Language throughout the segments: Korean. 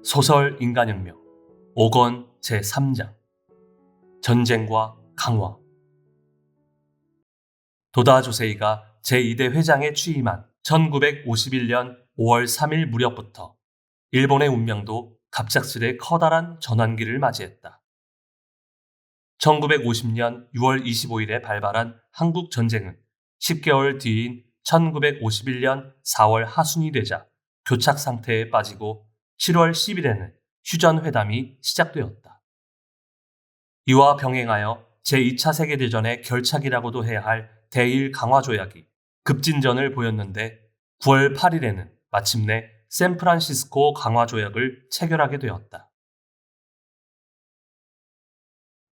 소설 인간혁명 5권 제3장 전쟁과 강화. 도다 조세이가 제2대 회장에 취임한 1951년 5월 3일 무렵부터 일본의 운명도 갑작스레 커다란 전환기를 맞이했다. 1950년 6월 25일에 발발한 한국 전쟁은 10개월 뒤인 1951년 4월 하순이 되자 교착 상태에 빠지고 7월 10일에는 휴전회담이 시작되었다. 이와 병행하여 제2차 세계대전의 결착이라고도 해야 할 대일 강화조약이 급진전을 보였는데 9월 8일에는 마침내 샌프란시스코 강화조약을 체결하게 되었다.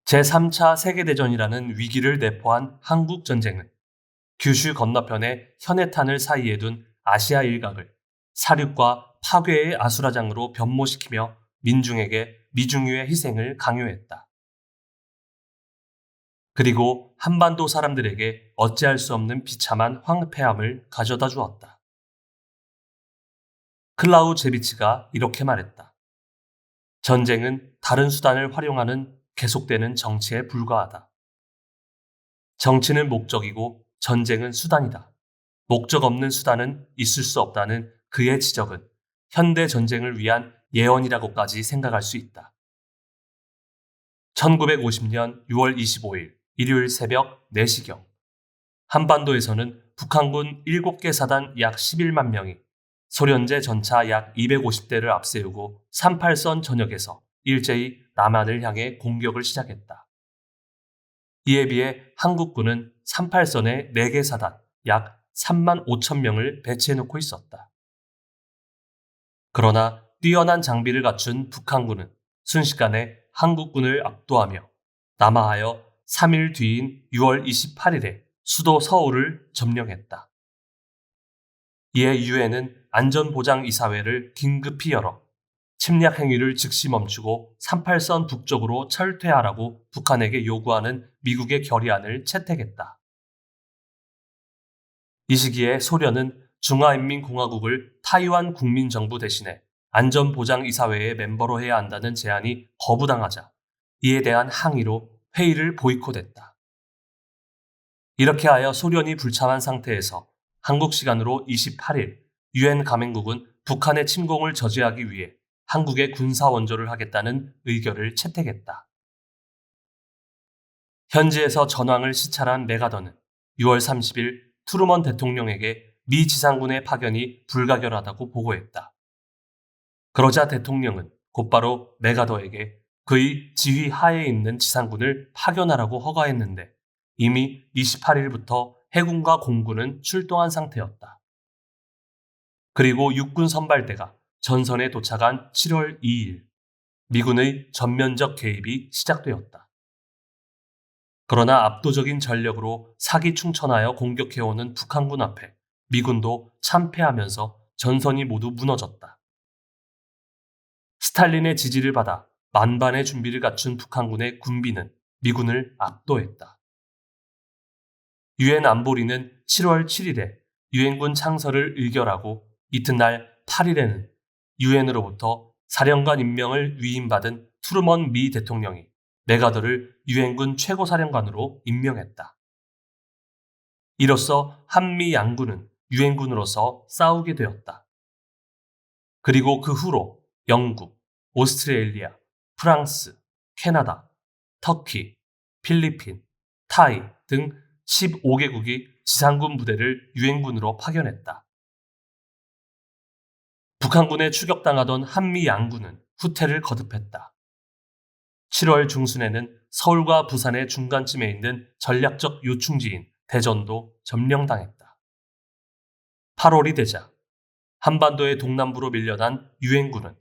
제3차 세계대전이라는 위기를 내포한 한국전쟁은 규슈 건너편의 현해탄을 사이에 둔 아시아 일각을 사륙과 파괴의 아수라장으로 변모시키며 민중에게 미중유의 희생을 강요했다. 그리고 한반도 사람들에게 어찌할 수 없는 비참한 황폐함을 가져다 주었다. 클라우제비치가 이렇게 말했다. 전쟁은 다른 수단을 활용하는 계속되는 정치에 불과하다. 정치는 목적이고 전쟁은 수단이다. 목적 없는 수단은 있을 수 없다는 그의 지적은 현대 전쟁을 위한 예언이라고까지 생각할 수 있다. 1950년 6월 25일 일요일 새벽 4시경 한반도에서는 북한군 7개 사단 약 11만 명이 소련제 전차 약 250대를 앞세우고 38선 전역에서 일제히 남한을 향해 공격을 시작했다. 이에 비해 한국군은 38선의 4개 사단 약 3만 5천 명을 배치해놓고 있었다. 그러나 뛰어난 장비를 갖춘 북한군은 순식간에 한국군을 압도하며 남하하여 3일 뒤인 6월 28일에 수도 서울을 점령했다. 이에 유엔은 안전보장이사회를 긴급히 열어 침략 행위를 즉시 멈추고 38선 북쪽으로 철퇴하라고 북한에게 요구하는 미국의 결의안을 채택했다. 이 시기에 소련은 중화인민공화국을 타이완 국민정부 대신에 안전보장이사회의 멤버로 해야 한다는 제안이 거부당하자 이에 대한 항의로 회의를 보이콧했다. 이렇게 하여 소련이 불참한 상태에서 한국 시간으로 28일 유엔 가맹국은 북한의 침공을 저지하기 위해 한국에 군사 원조를 하겠다는 의결을 채택했다. 현지에서 전황을 시찰한 메가더는 6월 30일 트루먼 대통령에게 미 지상군의 파견이 불가결하다고 보고했다. 그러자 대통령은 곧바로 메가더에게 그의 지휘 하에 있는 지상군을 파견하라고 허가했는데 이미 28일부터 해군과 공군은 출동한 상태였다. 그리고 육군 선발대가 전선에 도착한 7월 2일, 미군의 전면적 개입이 시작되었다. 그러나 압도적인 전력으로 사기충천하여 공격해오는 북한군 앞에 미군도 참패하면서 전선이 모두 무너졌다. 스탈린의 지지를 받아 만반의 준비를 갖춘 북한군의 군비는 미군을 압도했다. 유엔 안보리는 7월 7일에 유엔군 창설을 의결하고 이튿날 8일에는 유엔으로부터 사령관 임명을 위임받은 트루먼 미 대통령이 메가더를 유엔군 최고사령관으로 임명했다. 이로써 한미 양군은 유엔군으로서 싸우게 되었다. 그리고 그 후로 영국, 오스트레일리아, 프랑스, 캐나다, 터키, 필리핀, 타이 등 15개국이 지상군 부대를 유엔군으로 파견했다. 북한군에 추격당하던 한미 양군은 후퇴를 거듭했다. 7월 중순에는 서울과 부산의 중간쯤에 있는 전략적 요충지인 대전도 점령당했다. 8월이 되자 한반도의 동남부로 밀려난 유엔군은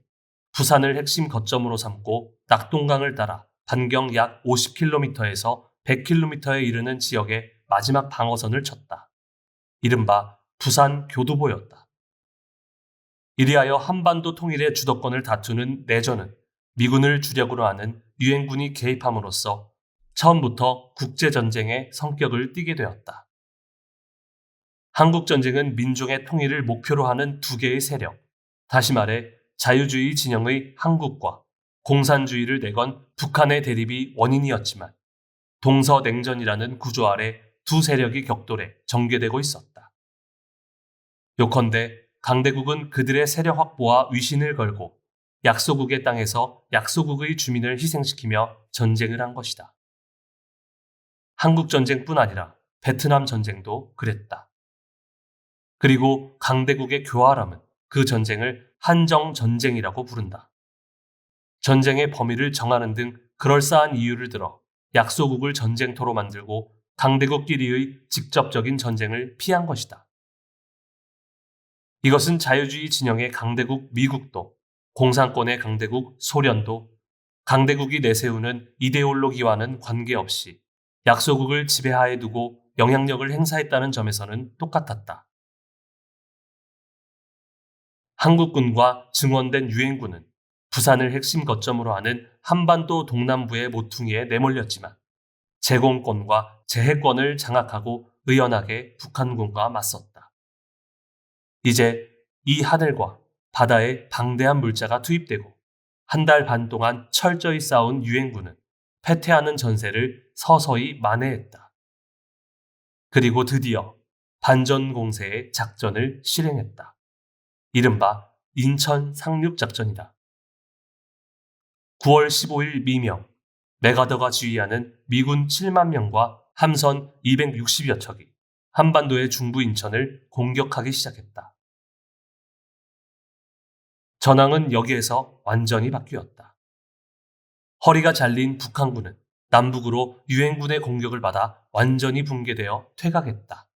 부산을 핵심 거점으로 삼고 낙동강을 따라 반경 약 50km에서 100km에 이르는 지역에 마지막 방어선을 쳤다. 이른바 부산 교두보였다. 이리하여 한반도 통일의 주도권을 다투는 내전은 미군을 주력으로 하는 유엔군이 개입함으로써 처음부터 국제전쟁의 성격을 띠게 되었다. 한국전쟁은 민중의 통일을 목표로 하는 두 개의 세력, 다시 말해 자유주의 진영의 한국과 공산주의를 내건 북한의 대립이 원인이었지만 동서냉전이라는 구조 아래 두 세력이 격돌해 전개되고 있었다. 요컨대 강대국은 그들의 세력 확보와 위신을 걸고 약소국의 땅에서 약소국의 주민을 희생시키며 전쟁을 한 것이다. 한국전쟁뿐 아니라 베트남 전쟁도 그랬다. 그리고 강대국의 교활함은 그 전쟁을 한정전쟁이라고 부른다. 전쟁의 범위를 정하는 등 그럴싸한 이유를 들어 약소국을 전쟁터로 만들고 강대국끼리의 직접적인 전쟁을 피한 것이다. 이것은 자유주의 진영의 강대국 미국도, 공산권의 강대국 소련도 강대국이 내세우는 이데올로기와는 관계없이 약소국을 지배하에 두고 영향력을 행사했다는 점에서는 똑같았다. 한국군과 증원된 유엔군은 부산을 핵심 거점으로 하는 한반도 동남부의 모퉁이에 내몰렸지만 제공권과 제해권을 장악하고 의연하게 북한군과 맞섰다. 이제 이 하늘과 바다에 방대한 물자가 투입되고 한 달 반 동안 철저히 싸운 유엔군은 패퇴하는 전세를 서서히 만회했다. 그리고 드디어 반전 공세의 작전을 실행했다. 이른바 인천 상륙작전이다. 9월 15일 미명, 맥아더가 지휘하는 미군 7만 명과 함선 260여 척이 한반도의 중부 인천을 공격하기 시작했다. 전황은 여기에서 완전히 바뀌었다. 허리가 잘린 북한군은 남북으로 유엔군의 공격을 받아 완전히 붕괴되어 퇴각했다.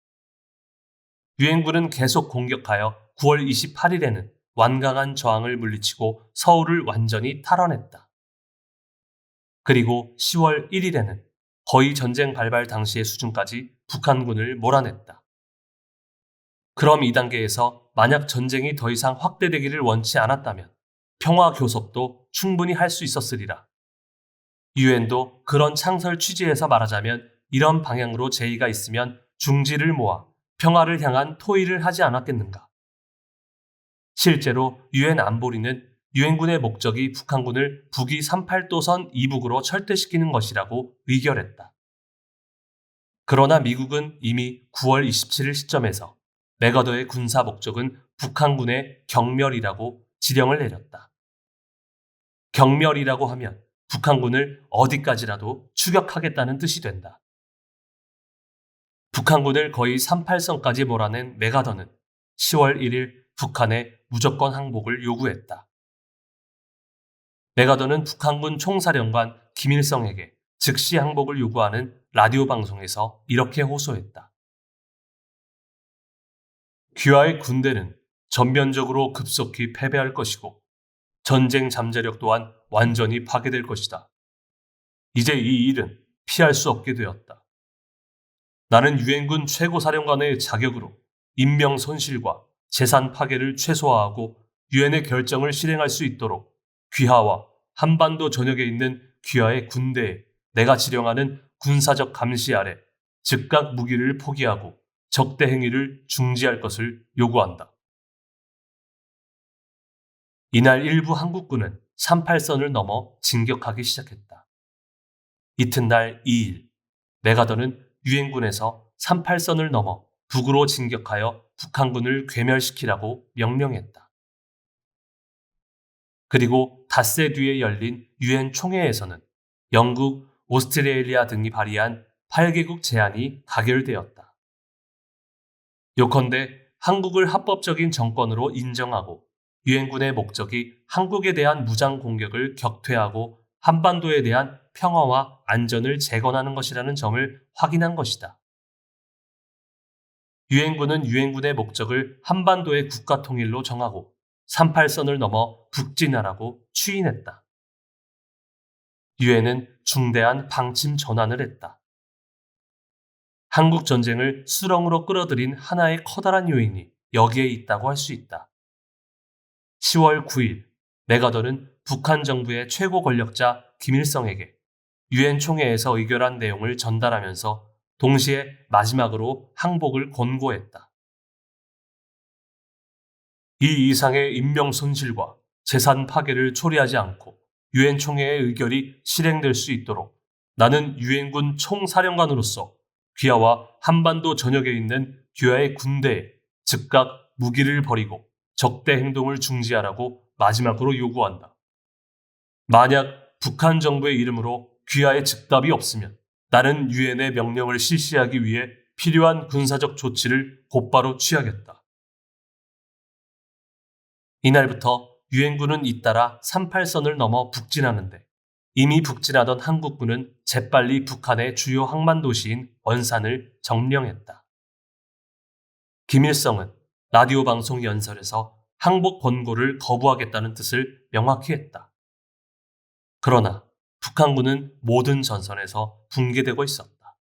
유엔군은 계속 공격하여 9월 28일에는 완강한 저항을 물리치고 서울을 완전히 탈환했다. 그리고 10월 1일에는 거의 전쟁 발발 당시의 수준까지 북한군을 몰아냈다. 그럼 이 단계에서 만약 전쟁이 더 이상 확대되기를 원치 않았다면 평화 교섭도 충분히 할 수 있었으리라. 유엔도 그런 창설 취지에서 말하자면 이런 방향으로 제의가 있으면 중지를 모아 평화를 향한 토의를 하지 않았겠는가. 실제로 유엔 안보리는 유엔군의 목적이 북한군을 북위 38도선 이북으로 철퇴시키는 것이라고 의결했다. 그러나 미국은 이미 9월 27일 시점에서 맥어더의 군사 목적은 북한군의 경멸이라고 지령을 내렸다. 경멸이라고 하면 북한군을 어디까지라도 추격하겠다는 뜻이 된다. 북한군을 거의 38선까지 몰아낸 맥아더는 10월 1일 북한에 무조건 항복을 요구했다. 맥아더는 북한군 총사령관 김일성에게 즉시 항복을 요구하는 라디오 방송에서 이렇게 호소했다. 귀화의 군대는 전면적으로 급속히 패배할 것이고 전쟁 잠재력 또한 완전히 파괴될 것이다. 이제 이 일은 피할 수 없게 되었다. 나는 유엔군 최고사령관의 자격으로 인명 손실과 재산 파괴를 최소화하고 유엔의 결정을 실행할 수 있도록 귀하와 한반도 전역에 있는 귀하의 군대에 내가 지령하는 군사적 감시 아래 즉각 무기를 포기하고 적대 행위를 중지할 것을 요구한다. 이날 일부 한국군은 38선을 넘어 진격하기 시작했다. 이튿날 2일, 맥아더는 유엔군에서 38선을 넘어 북으로 진격하여 북한군을 괴멸시키라고 명령했다. 그리고 닷새 뒤에 열린 유엔 총회에서는 영국, 오스트레일리아 등이 발의한 8개국 제안이 가결되었다. 요컨대 한국을 합법적인 정권으로 인정하고 유엔군의 목적이 한국에 대한 무장 공격을 격퇴하고 한반도에 대한 평화와 안전을 재건하는 것이라는 점을 확인한 것이다. 유엔군은 유엔군의 목적을 한반도의 국가 통일로 정하고 38선을 넘어 북진하라고 추인했다. 유엔은 중대한 방침 전환을 했다. 한국 전쟁을 수렁으로 끌어들인 하나의 커다란 요인이 여기에 있다고 할 수 있다. 10월 9일, 맥아더는 북한 정부의 최고 권력자 김일성에게 유엔 총회에서 의결한 내용을 전달하면서 동시에 마지막으로 항복을 권고했다. 이 이상의 인명 손실과 재산 파괴를 초래하지 않고 유엔 총회의 의결이 실행될 수 있도록 나는 유엔군 총사령관으로서 귀하와 한반도 전역에 있는 귀하의 군대에 즉각 무기를 버리고 적대 행동을 중지하라고 마지막으로 요구한다. 만약 북한 정부의 이름으로 귀하의 즉답이 없으면 나는 유엔의 명령을 실시하기 위해 필요한 군사적 조치를 곧바로 취하겠다. 이날부터 유엔군은 잇따라 38선을 넘어 북진하는데 이미 북진하던 한국군은 재빨리 북한의 주요 항만 도시인 원산을 점령했다. 김일성은 라디오 방송 연설에서 항복 권고를 거부하겠다는 뜻을 명확히 했다. 그러나 북한군은 모든 전선에서 붕괴되고 있었다.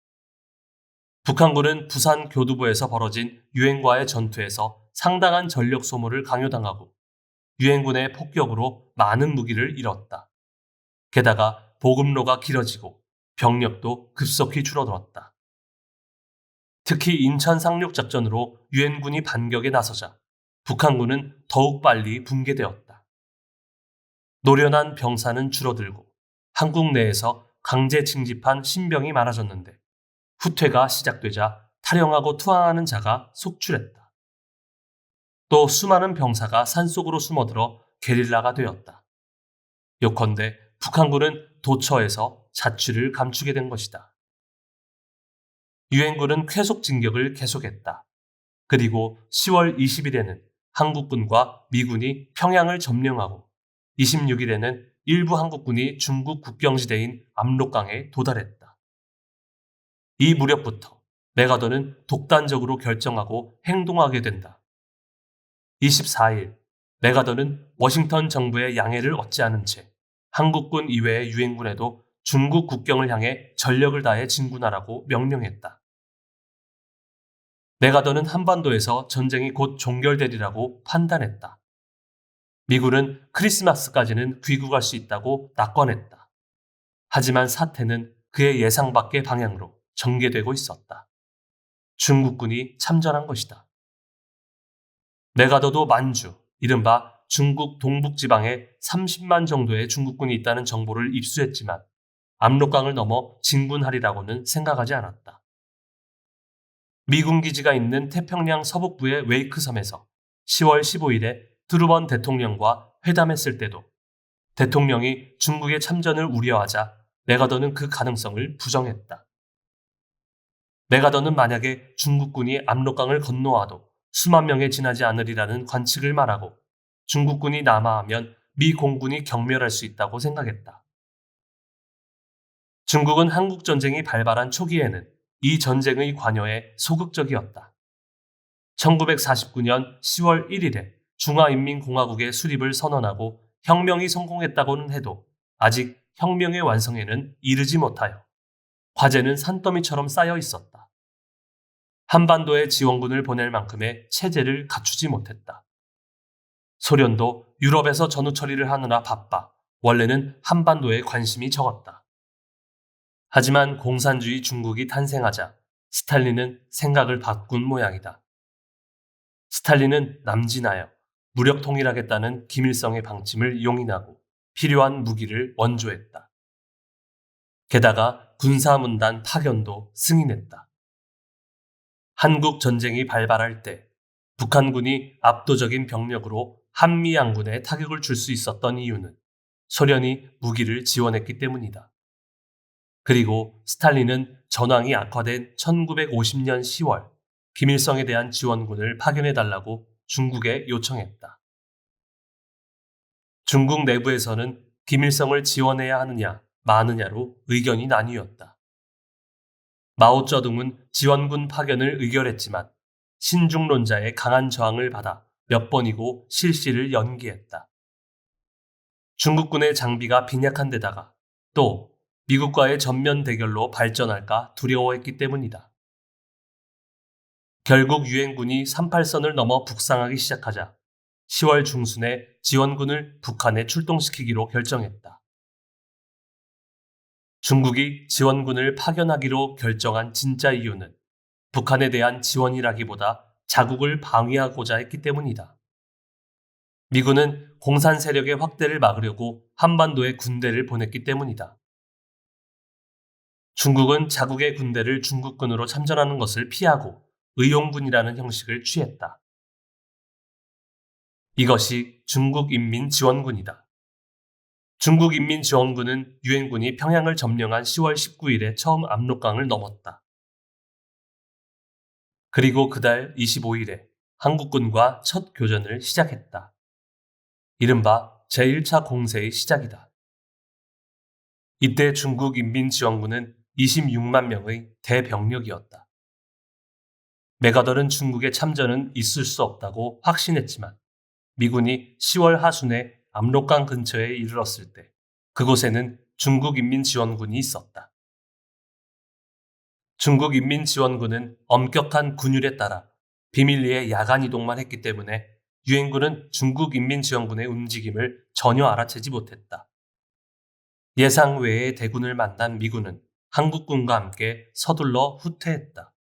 북한군은 부산 교두보에서 벌어진 유엔과의 전투에서 상당한 전력 소모를 강요당하고 유엔군의 폭격으로 많은 무기를 잃었다. 게다가 보급로가 길어지고 병력도 급속히 줄어들었다. 특히 인천 상륙작전으로 유엔군이 반격에 나서자 북한군은 더욱 빨리 붕괴되었다. 노련한 병사는 줄어들고 한국 내에서 강제 징집한 신병이 많아졌는데 후퇴가 시작되자 탈영하고 투항하는 자가 속출했다. 또 수많은 병사가 산속으로 숨어들어 게릴라가 되었다. 요컨대 북한군은 도처에서 자취를 감추게 된 것이다. 유엔군은 쾌속 진격을 계속했다. 그리고 10월 20일에는 한국군과 미군이 평양을 점령하고 26일에는 일부 한국군이 중국 국경지대인 압록강에 도달했다. 이 무렵부터 메가더는 독단적으로 결정하고 행동하게 된다. 24일, 메가더는 워싱턴 정부의 양해를 얻지 않은 채 한국군 이외의 유엔군에도 중국 국경을 향해 전력을 다해 진군하라고 명령했다. 메가더는 한반도에서 전쟁이 곧 종결되리라고 판단했다. 미군은 크리스마스까지는 귀국할 수 있다고 낙관했다. 하지만 사태는 그의 예상 밖의 방향으로 전개되고 있었다. 중국군이 참전한 것이다. 메가더도 만주, 이른바 중국 동북지방에 30만 정도의 중국군이 있다는 정보를 입수했지만 압록강을 넘어 진군하리라고는 생각하지 않았다. 미군 기지가 있는 태평양 서북부의 웨이크 섬에서 10월 15일에 트루먼 대통령과 회담했을 때도 대통령이 중국의 참전을 우려하자 메가더는 그 가능성을 부정했다. 메가더는 만약에 중국군이 압록강을 건너와도 수만 명에 지나지 않으리라는 관측을 말하고 중국군이 남하하면 미 공군이 경멸할 수 있다고 생각했다. 중국은 한국전쟁이 발발한 초기에는 이 전쟁의 관여에 소극적이었다. 1949년 10월 1일에 중화인민공화국의 수립을 선언하고 혁명이 성공했다고는 해도 아직 혁명의 완성에는 이르지 못하여 과제는 산더미처럼 쌓여 있었다. 한반도에 지원군을 보낼 만큼의 체제를 갖추지 못했다. 소련도 유럽에서 전후 처리를 하느라 바빠 원래는 한반도에 관심이 적었다. 하지만 공산주의 중국이 탄생하자 스탈린은 생각을 바꾼 모양이다. 스탈린은 남진하여 무력 통일하겠다는 김일성의 방침을 용인하고 필요한 무기를 원조했다. 게다가 군사문단 파견도 승인했다. 한국 전쟁이 발발할 때 북한군이 압도적인 병력으로 한미양군에 타격을 줄 수 있었던 이유는 소련이 무기를 지원했기 때문이다. 그리고 스탈린은 전황이 악화된 1950년 10월 김일성에 대한 지원군을 파견해달라고 중국에 요청했다. 중국 내부에서는 김일성을 지원해야 하느냐 마느냐로 의견이 나뉘었다. 마오쩌둥은 지원군 파견을 의결했지만 신중론자의 강한 저항을 받아 몇 번이고 실시를 연기했다. 중국군의 장비가 빈약한 데다가 또 미국과의 전면 대결로 발전할까 두려워했기 때문이다. 결국 유엔군이 38선을 넘어 북상하기 시작하자 10월 중순에 지원군을 북한에 출동시키기로 결정했다. 중국이 지원군을 파견하기로 결정한 진짜 이유는 북한에 대한 지원이라기보다 자국을 방위하고자 했기 때문이다. 미군은 공산 세력의 확대를 막으려고 한반도에 군대를 보냈기 때문이다. 중국은 자국의 군대를 중국군으로 참전하는 것을 피하고 의용군이라는 형식을 취했다. 이것이 중국인민지원군이다. 중국인민지원군은 유엔군이 평양을 점령한 10월 19일에 처음 압록강을 넘었다. 그리고 그달 25일에 한국군과 첫 교전을 시작했다. 이른바 제1차 공세의 시작이다. 이때 중국인민지원군은 26만 명의 대병력이었다. 맥아더는 중국의 참전은 있을 수 없다고 확신했지만 미군이 10월 하순에 압록강 근처에 이르렀을 때 그곳에는 중국인민지원군이 있었다. 중국인민지원군은 엄격한 군율에 따라 비밀리에 야간 이동만 했기 때문에 유엔군은 중국인민지원군의 움직임을 전혀 알아채지 못했다. 예상 외의 대군을 만난 미군은 한국군과 함께 서둘러 후퇴했다.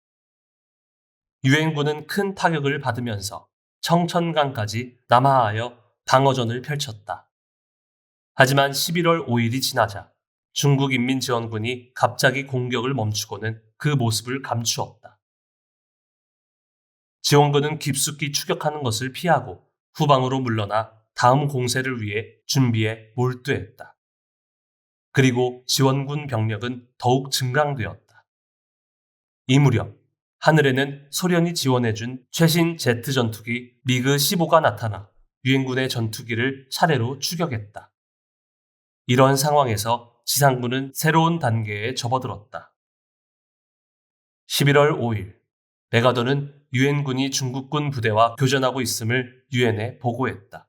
유엔군은 큰 타격을 받으면서 청천강까지 남하하여 방어전을 펼쳤다. 하지만 11월 5일이 지나자 중국인민지원군이 갑자기 공격을 멈추고는 그 모습을 감추었다. 지원군은 깊숙이 추격하는 것을 피하고 후방으로 물러나 다음 공세를 위해 준비에 몰두했다. 그리고 지원군 병력은 더욱 증강되었다. 이 무렵 하늘에는 소련이 지원해준 최신 제트 전투기 미그 15가 나타나 유엔군의 전투기를 차례로 추격했다. 이런 상황에서 지상군은 새로운 단계에 접어들었다. 11월 5일, 맥아더는 유엔군이 중국군 부대와 교전하고 있음을 유엔에 보고했다.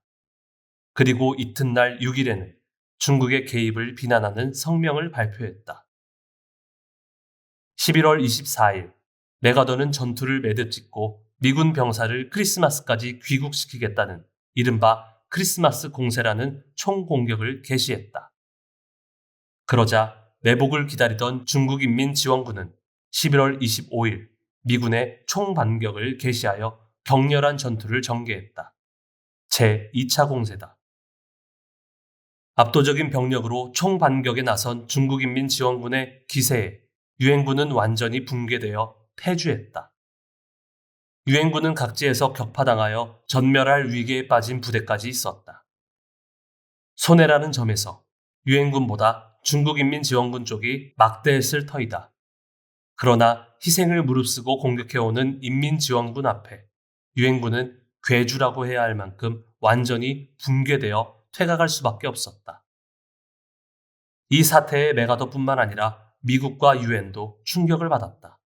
그리고 이튿날 6일에는 중국의 개입을 비난하는 성명을 발표했다. 11월 24일, 맥아더는 전투를 매듭 짓고 미군 병사를 크리스마스까지 귀국시키겠다는 이른바 크리스마스 공세라는 총공격을 개시했다. 그러자 매복을 기다리던 중국인민지원군은 11월 25일 미군의 총반격을 개시하여 격렬한 전투를 전개했다. 제2차 공세다. 압도적인 병력으로 총반격에 나선 중국인민지원군의 기세에 유엔군은 완전히 붕괴되어 패주했다. 유엔군은 각지에서 격파당하여 전멸할 위기에 빠진 부대까지 있었다. 손해라는 점에서 유엔군보다 중국인민지원군 쪽이 막대했을 터이다. 그러나 희생을 무릅쓰고 공격해오는 인민지원군 앞에 유엔군은 괴주라고 해야 할 만큼 완전히 붕괴되어 퇴각할 수밖에 없었다. 이 사태에 맥아더뿐만 아니라 미국과 유엔도 충격을 받았다.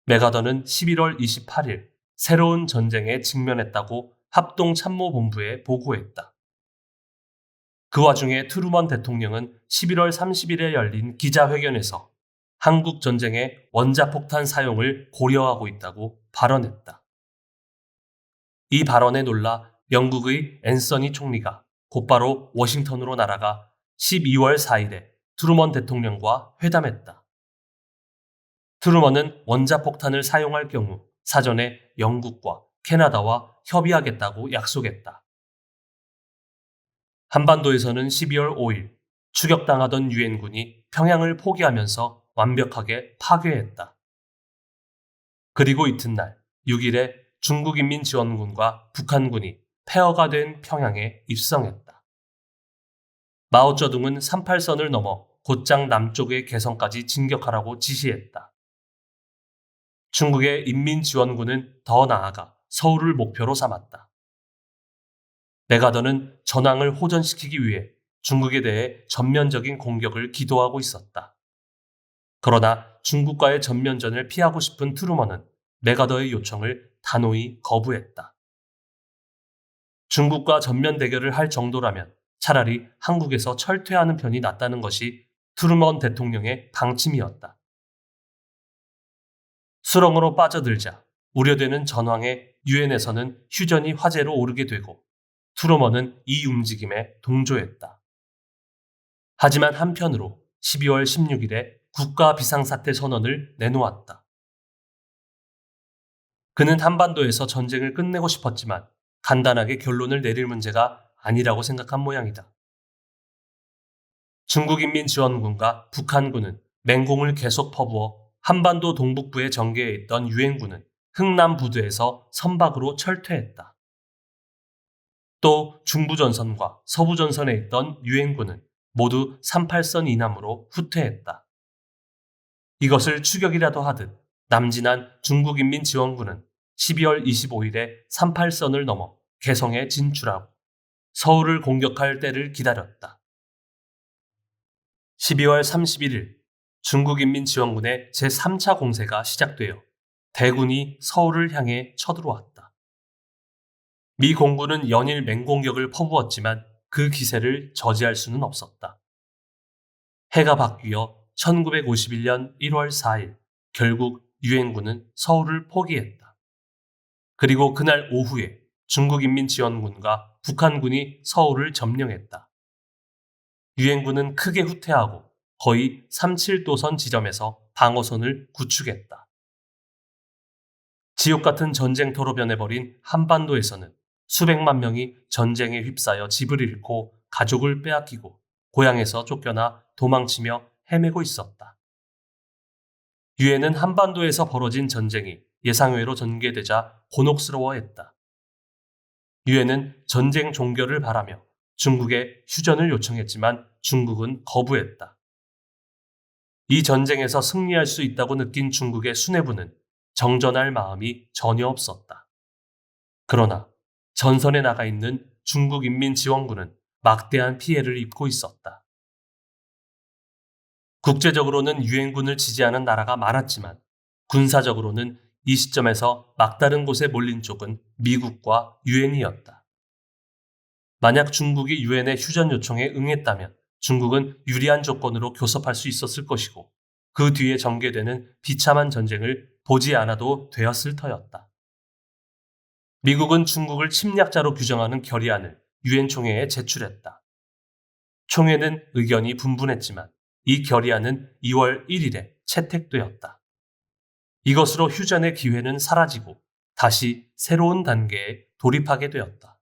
맥아더는 11월 28일 새로운 전쟁에 직면했다고 합동참모본부에 보고했다. 그 와중에 트루먼 대통령은 11월 30일에 열린 기자회견에서 한국 전쟁의 원자폭탄 사용을 고려하고 있다고 발언했다. 이 발언에 놀라 영국의 앤서니 총리가 곧바로 워싱턴으로 날아가 12월 4일에 트루먼 대통령과 회담했다. 트루먼은 원자폭탄을 사용할 경우 사전에 영국과 캐나다와 협의하겠다고 약속했다. 한반도에서는 12월 5일 추격당하던 유엔군이 평양을 포기하면서 완벽하게 파괴했다. 그리고 이튿날 6일에 중국인민지원군과 북한군이 폐허가 된 평양에 입성했다. 마오쩌둥은 38선을 넘어 곧장 남쪽의 개성까지 진격하라고 지시했다. 중국의 인민지원군은 더 나아가 서울을 목표로 삼았다. 맥아더는 전황을 호전시키기 위해 중국에 대해 전면적인 공격을 기도하고 있었다. 그러나 중국과의 전면전을 피하고 싶은 트루먼은 맥아더의 요청을 단호히 거부했다. 중국과 전면 대결을 할 정도라면 차라리 한국에서 철퇴하는 편이 낫다는 것이 트루먼 대통령의 방침이었다. 수렁으로 빠져들자 우려되는 전황에 유엔에서는 휴전이 화제로 오르게 되고 트루먼은 이 움직임에 동조했다. 하지만 한편으로 12월 16일에 국가 비상사태 선언을 내놓았다. 그는 한반도에서 전쟁을 끝내고 싶었지만 간단하게 결론을 내릴 문제가 아니라고 생각한 모양이다. 중국인민지원군과 북한군은 맹공을 계속 퍼부어 한반도 동북부의 전개에 있던 유엔군은 흥남 부두에서 선박으로 철퇴했다. 또 중부전선과 서부전선에 있던 유엔군은 모두 38선 이남으로 후퇴했다. 이것을 추격이라도 하듯 남진한 중국인민지원군은 12월 25일에 38선을 넘어 개성에 진출하고 서울을 공격할 때를 기다렸다. 12월 31일 중국인민지원군의 제3차 공세가 시작되어 대군이 서울을 향해 쳐들어왔다. 미 공군은 연일 맹공격을 퍼부었지만 그 기세를 저지할 수는 없었다. 해가 바뀌어 1951년 1월 4일 결국 유엔군은 서울을 포기했다. 그리고 그날 오후에 중국인민지원군과 북한군이 서울을 점령했다. 유엔군은 크게 후퇴하고 거의 37도선 지점에서 방어선을 구축했다. 지옥 같은 전쟁터로 변해버린 한반도에서는 수백만 명이 전쟁에 휩싸여 집을 잃고 가족을 빼앗기고 고향에서 쫓겨나 도망치며 헤매고 있었다. 유엔은 한반도에서 벌어진 전쟁이 예상외로 전개되자 곤혹스러워했다. 유엔은 전쟁 종결을 바라며 중국에 휴전을 요청했지만 중국은 거부했다. 이 전쟁에서 승리할 수 있다고 느낀 중국의 수뇌부는 정전할 마음이 전혀 없었다. 그러나 전선에 나가 있는 중국인민지원군은 막대한 피해를 입고 있었다. 국제적으로는 유엔군을 지지하는 나라가 많았지만 군사적으로는 이 시점에서 막다른 곳에 몰린 쪽은 미국과 유엔이었다. 만약 중국이 유엔의 휴전 요청에 응했다면 중국은 유리한 조건으로 교섭할 수 있었을 것이고 그 뒤에 전개되는 비참한 전쟁을 보지 않아도 되었을 터였다. 미국은 중국을 침략자로 규정하는 결의안을 유엔 총회에 제출했다. 총회는 의견이 분분했지만 이 결의안은 2월 1일에 채택되었다. 이것으로 휴전의 기회는 사라지고 다시 새로운 단계에 돌입하게 되었다.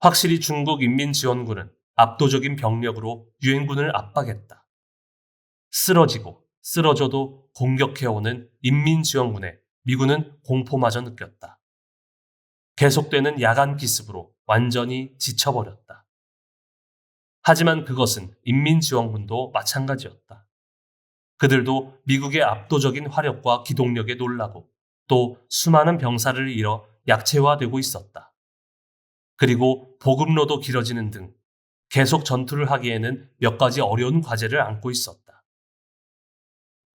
확실히 중국인민지원군은 압도적인 병력으로 유엔군을 압박했다. 쓰러지고 쓰러져도 공격해오는 인민지원군에 미군은 공포마저 느꼈다. 계속되는 야간 기습으로 완전히 지쳐버렸다. 하지만 그것은 인민지원군도 마찬가지였다. 그들도 미국의 압도적인 화력과 기동력에 놀라고 또 수많은 병사를 잃어 약체화되고 있었다. 그리고 보급로도 길어지는 등 계속 전투를 하기에는 몇 가지 어려운 과제를 안고 있었다.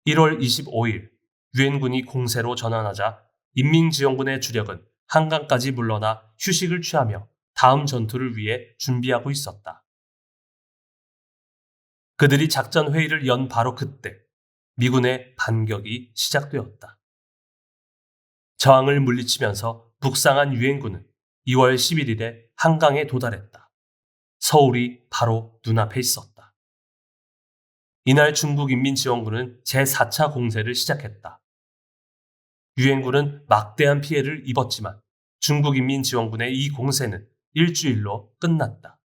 1월 25일 유엔군이 공세로 전환하자 인민지원군의 주력은 한강까지 물러나 휴식을 취하며 다음 전투를 위해 준비하고 있었다. 그들이 작전 회의를 연 바로 그때 미군의 반격이 시작되었다. 저항을 물리치면서 북상한 유엔군은 2월 11일에 한강에 도달했다. 서울이 바로 눈앞에 있었다. 이날 중국인민지원군은 제4차 공세를 시작했다. 유엔군은 막대한 피해를 입었지만 중국인민지원군의 이 공세는 일주일로 끝났다.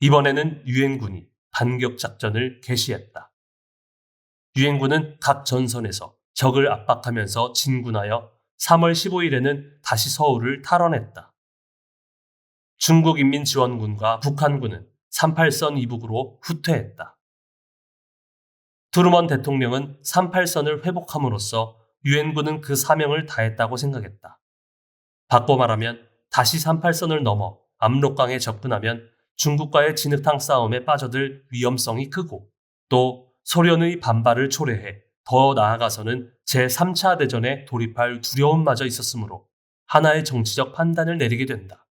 이번에는 유엔군이 반격 작전을 개시했다. 유엔군은 각 전선에서 적을 압박하면서 진군하여 3월 15일에는 다시 서울을 탈환했다. 중국인민지원군과 북한군은 38선 이북으로 후퇴했다. 트루먼 대통령은 38선을 회복함으로써 유엔군은 그 사명을 다했다고 생각했다. 바꿔 말하면 다시 38선을 넘어 압록강에 접근하면 중국과의 진흙탕 싸움에 빠져들 위험성이 크고 또 소련의 반발을 초래해 더 나아가서는 제3차 대전에 돌입할 두려움마저 있었으므로 하나의 정치적 판단을 내리게 된다.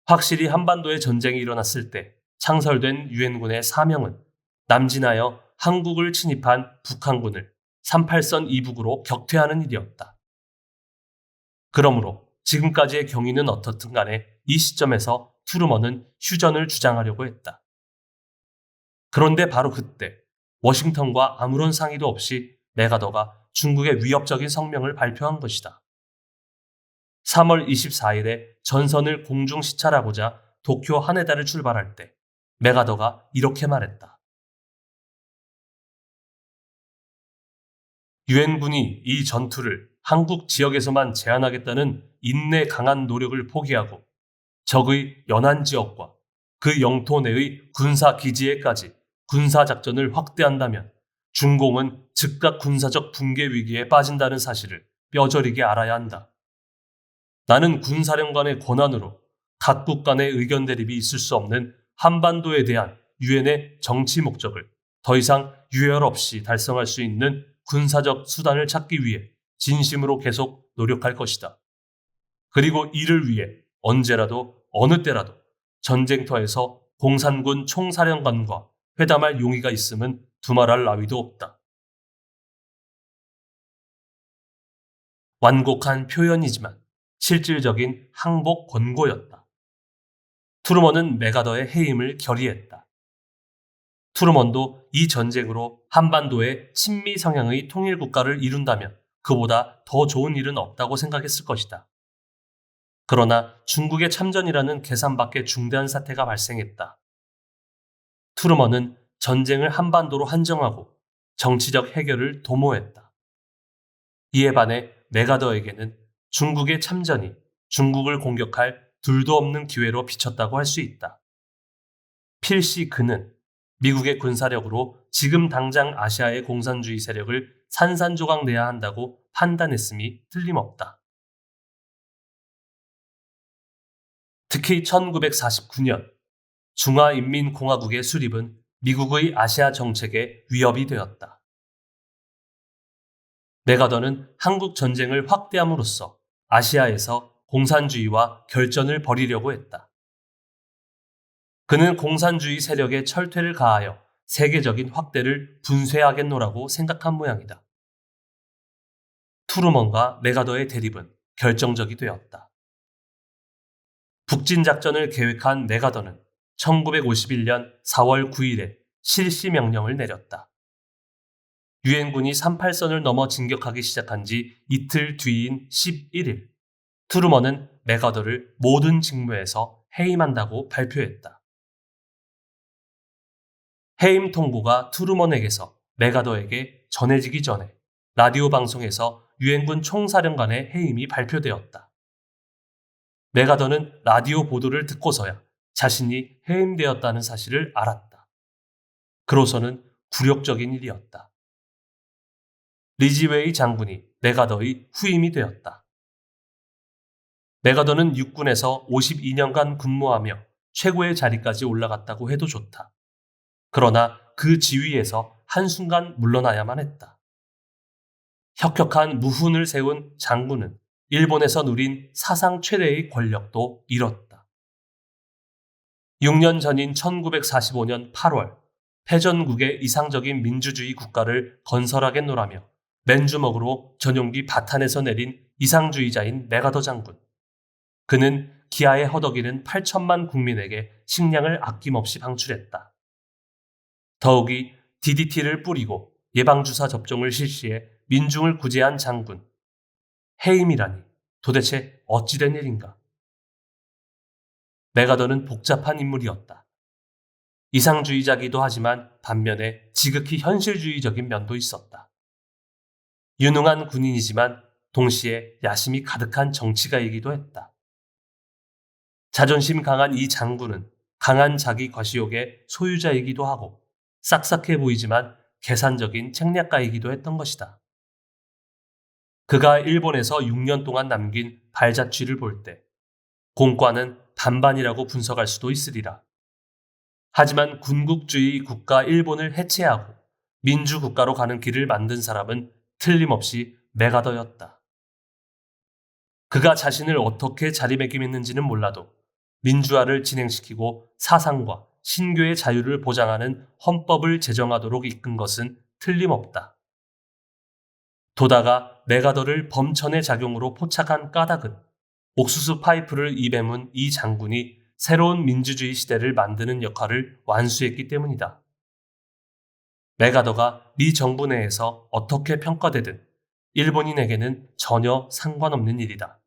확실히 한반도에 전쟁이 일어났을 때 창설된 유엔군의 사명은 남진하여 한국을 침입한 북한군을 38선 이북으로 격퇴하는 일이었다. 그러므로 지금까지의 경위는 어떻든 간에 이 시점에서 트루먼은 휴전을 주장하려고 했다. 그런데 바로 그때 워싱턴과 아무런 상의도 없이 메가더가 중국의 위협적인 성명을 발표한 것이다. 3월 24일에 전선을 공중 시찰하고자 도쿄 하네다를 출발할 때 메가더가 이렇게 말했다. 유엔군이 이 전투를 한국 지역에서만 제한하겠다는 인내 강한 노력을 포기하고 적의 연안 지역과 그 영토 내의 군사 기지에까지 군사작전을 확대한다면 중공은 즉각 군사적 붕괴 위기에 빠진다는 사실을 뼈저리게 알아야 한다. 나는 군사령관의 권한으로 각국 간의 의견 대립이 있을 수 없는 한반도에 대한 유엔의 정치 목적을 더 이상 유혈 없이 달성할 수 있는 군사적 수단을 찾기 위해 진심으로 계속 노력할 것이다. 그리고 이를 위해 언제라도 어느 때라도 전쟁터에서 공산군 총사령관과 회담할 용의가 있음은 두말할 나위도 없다. 완곡한 표현이지만 실질적인 항복 권고였다. 트루먼은 메가더의 해임을 결의했다. 트루먼도 이 전쟁으로 한반도의 친미 성향의 통일 국가를 이룬다면 그보다 더 좋은 일은 없다고 생각했을 것이다. 그러나 중국의 참전이라는 계산 밖의 중대한 사태가 발생했다. 트루먼은 전쟁을 한반도로 한정하고 정치적 해결을 도모했다. 이에 반해 메가더에게는 중국의 참전이 중국을 공격할 둘도 없는 기회로 비쳤다고 할 수 있다. 필시 그는 미국의 군사력으로 지금 당장 아시아의 공산주의 세력을 산산조각 내야 한다고 판단했음이 틀림없다. 특히 1949년 중화인민공화국의 수립은 미국의 아시아 정책에 위협이 되었다. 메가더는 한국 전쟁을 확대함으로써 아시아에서 공산주의와 결전을 벌이려고 했다. 그는 공산주의 세력의 철퇴를 가하여 세계적인 확대를 분쇄하겠노라고 생각한 모양이다. 트루먼과 메가더의 대립은 결정적이 되었다. 북진작전을 계획한 메가더는 1951년 4월 9일에 실시 명령을 내렸다. 유엔군이 38선을 넘어 진격하기 시작한 지 이틀 뒤인 11일, 트루먼은 메가더를 모든 직무에서 해임한다고 발표했다. 해임 통보가 트루먼에게서 메가더에게 전해지기 전에 라디오 방송에서 유엔군 총사령관의 해임이 발표되었다. 메가더는 라디오 보도를 듣고서야 자신이 해임되었다는 사실을 알았다. 그로서는 굴욕적인 일이었다. 리지웨이 장군이 메가더의 후임이 되었다. 메가더는 육군에서 52년간 근무하며 최고의 자리까지 올라갔다고 해도 좋다. 그러나 그 지위에서 한순간 물러나야만 했다. 혁혁한 무훈을 세운 장군은 일본에서 누린 사상 최대의 권력도 잃었다. 6년 전인 1945년 8월, 패전국의 이상적인 민주주의 국가를 건설하겠노라며 맨주먹으로 전용기 바탄에서 내린 이상주의자인 메가더 장군. 그는 기아에 허덕이는 8천만 국민에게 식량을 아낌없이 방출했다. 더욱이 DDT를 뿌리고 예방주사 접종을 실시해 민중을 구제한 장군. 해임이라니 도대체 어찌된 일인가? 메가더는 복잡한 인물이었다. 이상주의자기도 하지만 반면에 지극히 현실주의적인 면도 있었다. 유능한 군인이지만 동시에 야심이 가득한 정치가이기도 했다. 자존심 강한 이 장군은 강한 자기 과시욕의 소유자이기도 하고 싹싹해 보이지만 계산적인 책략가이기도 했던 것이다. 그가 일본에서 6년 동안 남긴 발자취를 볼 때 공과는 반반이라고 분석할 수도 있으리라. 하지만 군국주의 국가 일본을 해체하고 민주국가로 가는 길을 만든 사람은 틀림없이 메가더였다. 그가 자신을 어떻게 자리매김했는지는 몰라도 민주화를 진행시키고 사상과 신교의 자유를 보장하는 헌법을 제정하도록 이끈 것은 틀림없다. 도다가 메가더를 범천의 작용으로 포착한 까닭은 옥수수 파이프를 입에 문 이 장군이 새로운 민주주의 시대를 만드는 역할을 완수했기 때문이다. 메가더가 미 정부 내에서 어떻게 평가되든 일본인에게는 전혀 상관없는 일이다.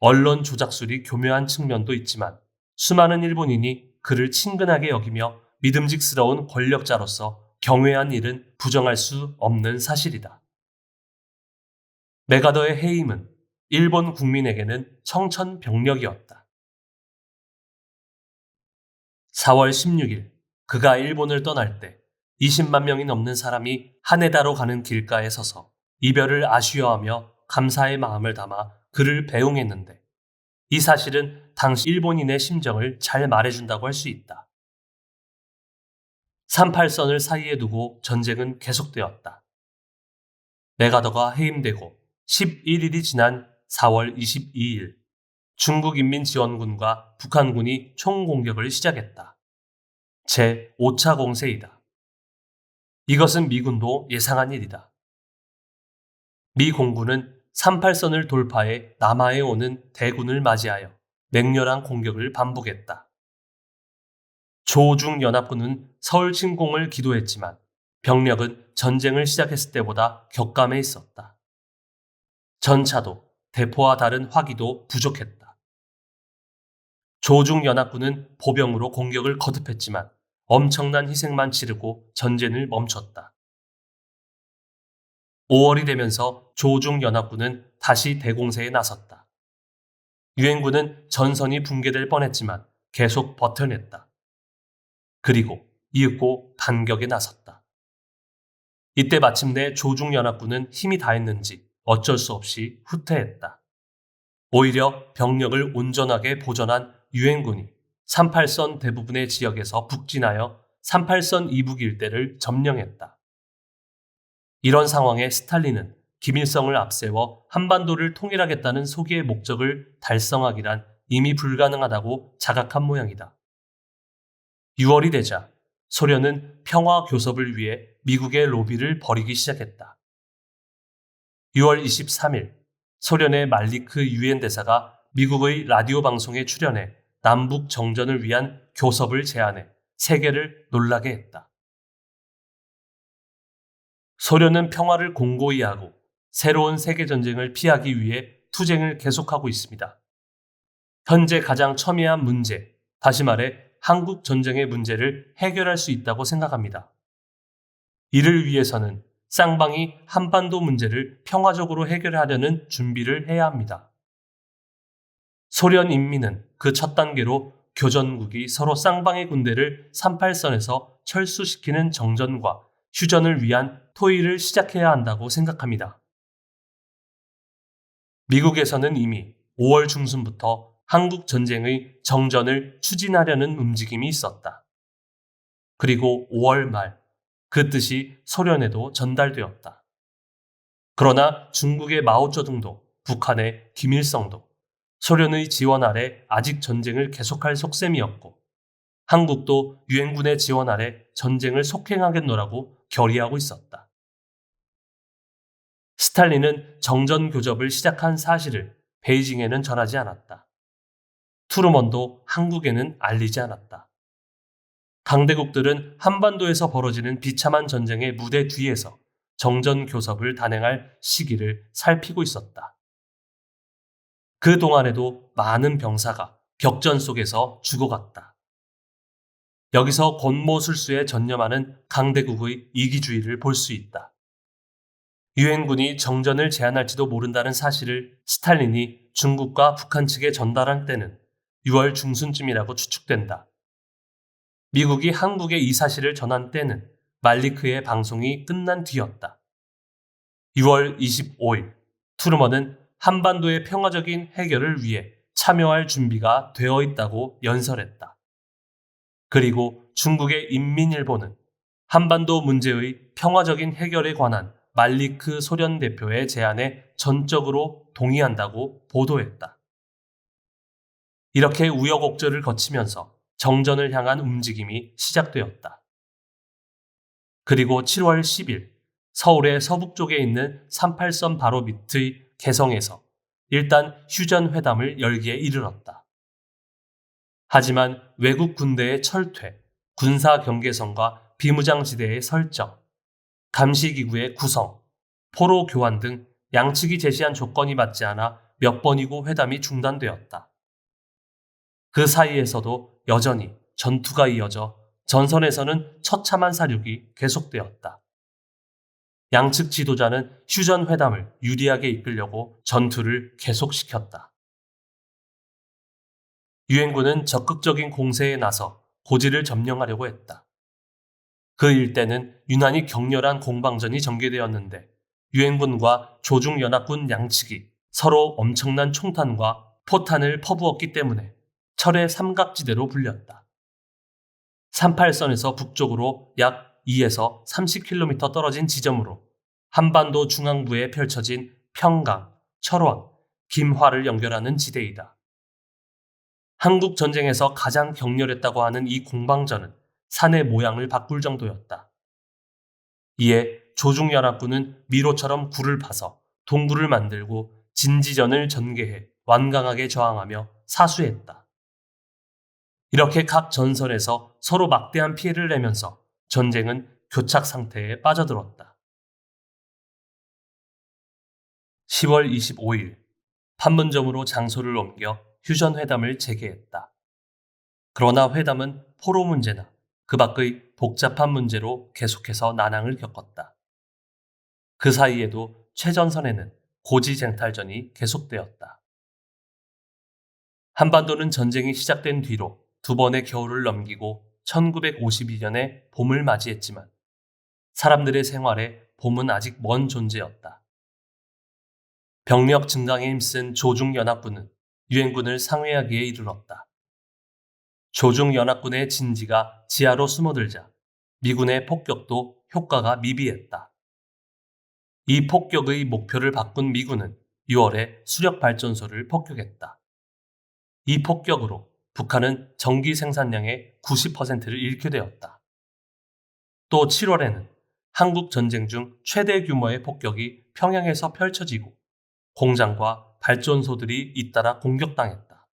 언론 조작술이 교묘한 측면도 있지만 수많은 일본인이 그를 친근하게 여기며 믿음직스러운 권력자로서 경외한 일은 부정할 수 없는 사실이다. 메가더의 해임은 일본 국민에게는 청천벽력이었다. 4월 16일, 그가 일본을 떠날 때 20만 명이 넘는 사람이 하네다로 가는 길가에 서서 이별을 아쉬워하며 감사의 마음을 담아 그를 배웅했는데, 이 사실은 당시 일본인의 심정을 잘 말해준다고 할 수 있다. 38선을 사이에 두고 전쟁은 계속되었다. 메가더가 해임되고 11일이 지난 4월 22일, 중국인민지원군과 북한군이 총공격을 시작했다. 제5차 공세이다. 이것은 미군도 예상한 일이다. 미 공군은 38선을 돌파해 남하에 오는 대군을 맞이하여 맹렬한 공격을 반복했다. 조중연합군은 서울 침공을 기도했지만 병력은 전쟁을 시작했을 때보다 격감해 있었다. 전차도 대포와 다른 화기도 부족했다. 조중연합군은 보병으로 공격을 거듭했지만 엄청난 희생만 치르고 전쟁을 멈췄다. 5월이 되면서 조중연합군은 다시 대공세에 나섰다. 유엔군은 전선이 붕괴될 뻔했지만 계속 버텨냈다. 그리고 이윽고 반격에 나섰다. 이때 마침내 조중연합군은 힘이 다했는지 어쩔 수 없이 후퇴했다. 오히려 병력을 온전하게 보전한 유엔군이 38선 대부분의 지역에서 북진하여 38선 이북 일대를 점령했다. 이런 상황에 스탈린은 김일성을 앞세워 한반도를 통일하겠다는 소기의 목적을 달성하기란 이미 불가능하다고 자각한 모양이다. 6월이 되자 소련은 평화 교섭을 위해 미국의 로비를 벌이기 시작했다. 6월 23일, 소련의 말리크 유엔 대사가 미국의 라디오 방송에 출연해 남북 정전을 위한 교섭을 제안해 세계를 놀라게 했다. 소련은 평화를 공고히 하고 새로운 세계전쟁을 피하기 위해 투쟁을 계속하고 있습니다. 현재 가장 첨예한 문제, 다시 말해 한국 전쟁의 문제를 해결할 수 있다고 생각합니다. 이를 위해서는 쌍방이 한반도 문제를 평화적으로 해결하려는 준비를 해야 합니다. 소련 인민은 그 첫 단계로 교전국이 서로 쌍방의 군대를 38선에서 철수시키는 정전과 휴전을 위한 토의를 시작해야 한다고 생각합니다. 미국에서는 이미 5월 중순부터 한국 전쟁의 정전을 추진하려는 움직임이 있었다. 그리고 5월 말, 그 뜻이 소련에도 전달되었다. 그러나 중국의 마오쩌둥도 북한의 김일성도 소련의 지원 아래 아직 전쟁을 계속할 속셈이었고, 한국도 유엔군의 지원 아래 전쟁을 속행하겠노라고 결의하고 있었다. 스탈린은 정전 교접을 시작한 사실을 베이징에는 전하지 않았다. 트루먼도 한국에는 알리지 않았다. 강대국들은 한반도에서 벌어지는 비참한 전쟁의 무대 뒤에서 정전 교섭을 단행할 시기를 살피고 있었다. 그 동안에도 많은 병사가 격전 속에서 죽어갔다. 여기서 권모술수에 전념하는 강대국의 이기주의를 볼 수 있다. 유엔군이 정전을 제안할지도 모른다는 사실을 스탈린이 중국과 북한 측에 전달한 때는 6월 중순쯤이라고 추측된다. 미국이 한국에 이 사실을 전한 때는 말리크의 방송이 끝난 뒤였다. 6월 25일, 트루먼은 한반도의 평화적인 해결을 위해 참여할 준비가 되어 있다고 연설했다. 그리고 중국의 인민일보는 한반도 문제의 평화적인 해결에 관한 말리크 소련 대표의 제안에 전적으로 동의한다고 보도했다. 이렇게 우여곡절을 거치면서 정전을 향한 움직임이 시작되었다. 그리고 7월 10일, 서울의 서북쪽에 있는 38선 바로 밑의 개성에서 일단 휴전 회담을 열기에 이르렀다. 하지만 외국 군대의 철퇴, 군사 경계선과 비무장지대의 설정, 감시기구의 구성, 포로 교환 등 양측이 제시한 조건이 맞지 않아 몇 번이고 회담이 중단되었다. 그 사이에서도 여전히 전투가 이어져 전선에서는 처참한 사륙이 계속되었다. 양측 지도자는 휴전 회담을 유리하게 이끌려고 전투를 계속시켰다. 유엔군은 적극적인 공세에 나서 고지를 점령하려고 했다. 그 일대는 유난히 격렬한 공방전이 전개되었는데 유엔군과 조중연합군 양측이 서로 엄청난 총탄과 포탄을 퍼부었기 때문에 철의 삼각지대로 불렸다. 38선에서 북쪽으로 약 2에서 30km 떨어진 지점으로 한반도 중앙부에 펼쳐진 평강, 철원, 김화를 연결하는 지대이다. 한국 전쟁에서 가장 격렬했다고 하는 이 공방전은 산의 모양을 바꿀 정도였다. 이에 조중연합군은 미로처럼 굴을 파서 동굴을 만들고 진지전을 전개해 완강하게 저항하며 사수했다. 이렇게 각 전선에서 서로 막대한 피해를 내면서 전쟁은 교착 상태에 빠져들었다. 10월 25일, 판문점으로 장소를 옮겨 휴전회담을 재개했다. 그러나 회담은 포로 문제나 그 밖의 복잡한 문제로 계속해서 난항을 겪었다. 그 사이에도 최전선에는 고지쟁탈전이 계속되었다. 한반도는 전쟁이 시작된 뒤로 두 번의 겨울을 넘기고 1952년에 봄을 맞이했지만 사람들의 생활에 봄은 아직 먼 존재였다. 병력 증강에 힘쓴 조중연합군은 유엔군을 상회하기에 이르렀다. 조중연합군의 진지가 지하로 숨어들자 미군의 폭격도 효과가 미비했다. 이 폭격의 목표를 바꾼 미군은 6월에 수력발전소를 폭격했다. 이 폭격으로 북한은 전기 생산량의 90%를 잃게 되었다. 또 7월에는 한국 전쟁 중 최대 규모의 폭격이 평양에서 펼쳐지고 공장과 발전소들이 잇따라 공격당했다.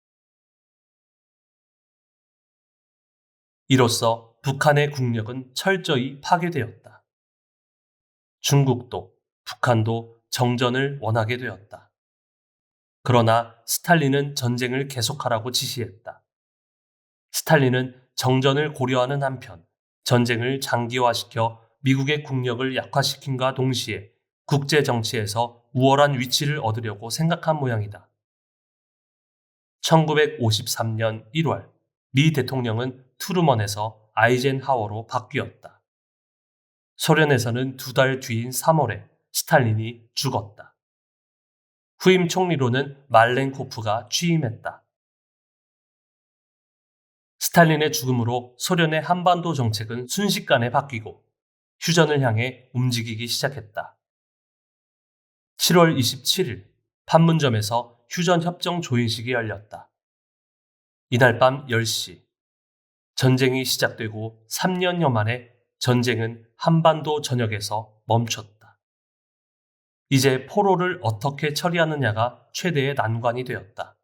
이로써 북한의 국력은 철저히 파괴되었다. 중국도 북한도 정전을 원하게 되었다. 그러나 스탈린은 전쟁을 계속하라고 지시했다. 스탈린은 정전을 고려하는 한편 전쟁을 장기화시켜 미국의 국력을 약화시킨과 동시에 국제 정치에서 우월한 위치를 얻으려고 생각한 모양이다. 1953년 1월 미 대통령은 트루먼에서 아이젠하워로 바뀌었다. 소련에서는 2달 뒤인 3월에 스탈린이 죽었다. 후임 총리로는 말렌코프가 취임했다. 스탈린의 죽음으로 소련의 한반도 정책은 순식간에 바뀌고 휴전을 향해 움직이기 시작했다. 7월 27일 판문점에서 휴전협정 조인식이 열렸다. 이날 밤 10시 전쟁이 시작되고 3년여 만에 전쟁은 한반도 전역에서 멈췄다. 이제 포로를 어떻게 처리하느냐가 최대의 난관이 되었다.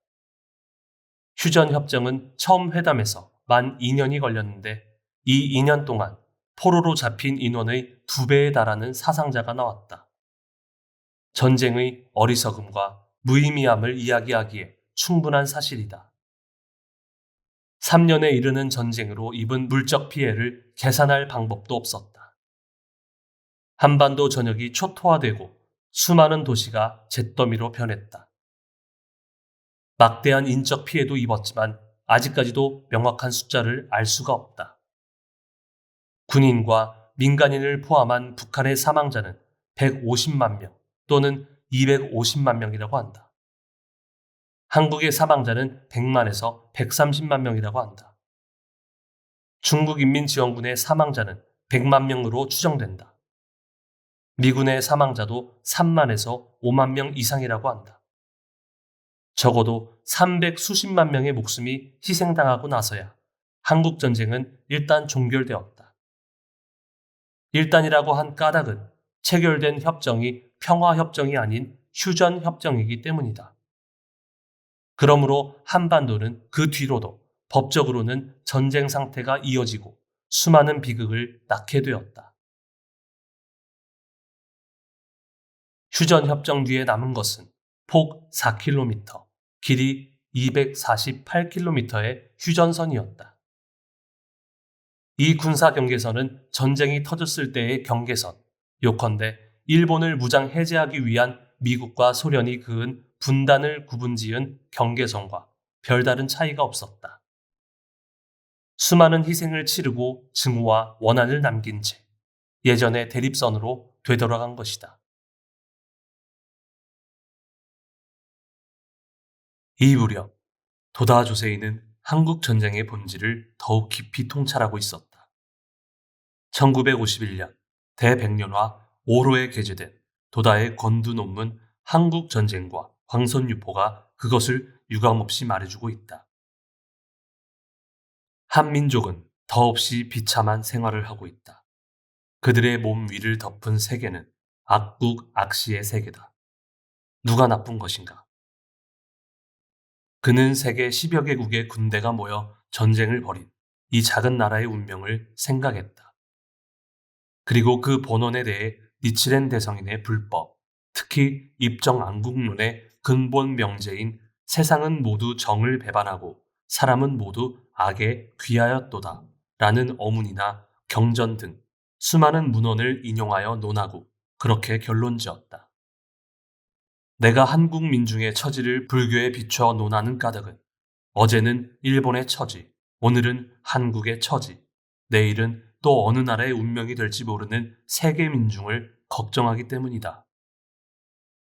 휴전협정은 처음 회담에서 만 2년이 걸렸는데 이 2년 동안 포로로 잡힌 인원의 2배에 달하는 사상자가 나왔다. 전쟁의 어리석음과 무의미함을 이야기하기에 충분한 사실이다. 3년에 이르는 전쟁으로 입은 물적 피해를 계산할 방법도 없었다. 한반도 전역이 초토화되고 수많은 도시가 잿더미로 변했다. 막대한 인적 피해도 입었지만 아직까지도 명확한 숫자를 알 수가 없다. 군인과 민간인을 포함한 북한의 사망자는 150만 명 또는 250만 명이라고 한다. 한국의 사망자는 100만에서 130만 명이라고 한다. 중국인민지원군의 사망자는 100만 명으로 추정된다. 미군의 사망자도 3만에서 5만 명 이상이라고 한다. 적어도 300 수십만 명의 목숨이 희생당하고 나서야 한국 전쟁은 일단 종결되었다. 일단이라고 한 까닭은 체결된 협정이 평화협정이 아닌 휴전협정이기 때문이다. 그러므로 한반도는 그 뒤로도 법적으로는 전쟁 상태가 이어지고 수많은 비극을 낳게 되었다. 휴전협정 뒤에 남은 것은 폭 4km, 길이 248km의 휴전선이었다. 이 군사 경계선은 전쟁이 터졌을 때의 경계선, 요컨대 일본을 무장 해제하기 위한 미국과 소련이 그은 분단을 구분지은 경계선과 별다른 차이가 없었다. 수많은 희생을 치르고 증오와 원한을 남긴 채 예전의 대립선으로 되돌아간 것이다. 이 무렵 도다 조세이는 한국 전쟁의 본질을 더욱 깊이 통찰하고 있었다. 1951년 대백년화 5호에 게재된 도다의 건두 논문 한국 전쟁과 황선유포가 그것을 유감없이 말해주고 있다. 한민족은 더없이 비참한 생활을 하고 있다. 그들의 몸 위를 덮은 세계는 악국 악시의 세계다. 누가 나쁜 것인가? 그는 세계 10여 개국의 군대가 모여 전쟁을 벌인 이 작은 나라의 운명을 생각했다. 그리고 그 본원에 대해 니치렌 대성인의 불법, 특히 입정안국론의 근본 명제인 세상은 모두 정을 배반하고 사람은 모두 악에 귀하였도다 라는 어문이나 경전 등 수많은 문헌을 인용하여 논하고 그렇게 결론지었다. 내가 한국 민중의 처지를 불교에 비춰 논하는 까닭은 어제는 일본의 처지, 오늘은 한국의 처지, 내일은 또 어느 나라의 운명이 될지 모르는 세계 민중을 걱정하기 때문이다.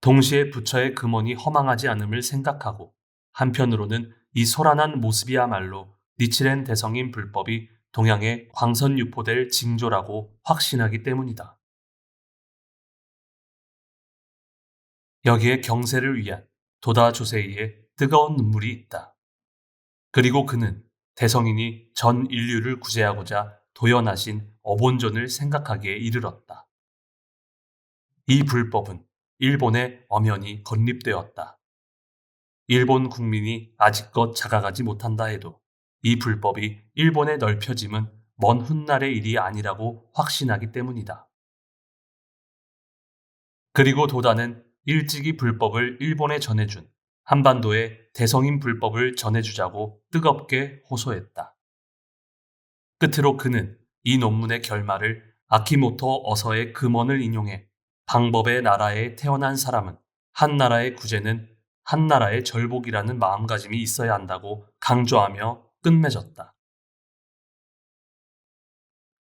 동시에 부처의 금원이 허망하지 않음을 생각하고 한편으로는 이 소란한 모습이야말로 니치렌 대성인 불법이 동양에 광선유포될 징조라고 확신하기 때문이다. 여기에 경세를 위한 도다 조세이의 뜨거운 눈물이 있다. 그리고 그는 대성인이 전 인류를 구제하고자 도연하신 어본존을 생각하기에 이르렀다. 이 불법은 일본에 엄연히 건립되었다. 일본 국민이 아직껏 자각하지 못한다 해도 이 불법이 일본에 넓혀짐은 먼 훗날의 일이 아니라고 확신하기 때문이다. 그리고 도다는 일찍이 불법을 일본에 전해준 한반도에 대성인 불법을 전해주자고 뜨겁게 호소했다. 끝으로 그는 이 논문의 결말을 아키모토 어서의 금언을 인용해 방법의 나라에 태어난 사람은 한 나라의 구제는 한 나라의 절복이라는 마음가짐이 있어야 한다고 강조하며 끝맺었다.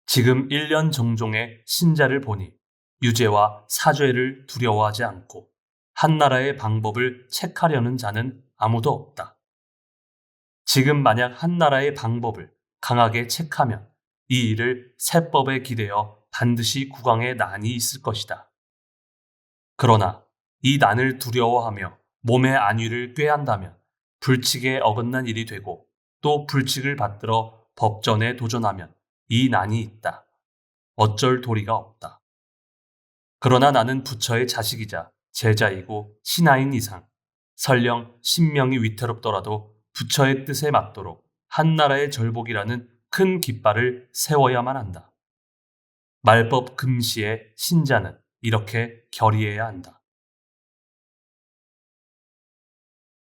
지금 1년 정종의 신자를 보니 유죄와 사죄를 두려워하지 않고 한 나라의 방법을 책하려는 자는 아무도 없다. 지금 만약 한 나라의 방법을 강하게 책하면 이 일을 세법에 기대어 반드시 국왕의 난이 있을 것이다. 그러나 이 난을 두려워하며 몸의 안위를 꾀한다면 불칙에 어긋난 일이 되고 또 불칙을 받들어 법전에 도전하면 이 난이 있다. 어쩔 도리가 없다. 그러나 나는 부처의 자식이자 제자이고 신하인 이상 설령 신명이 위태롭더라도 부처의 뜻에 맞도록 한 나라의 절복이라는 큰 깃발을 세워야만 한다. 말법 금시의 신자는 이렇게 결의해야 한다.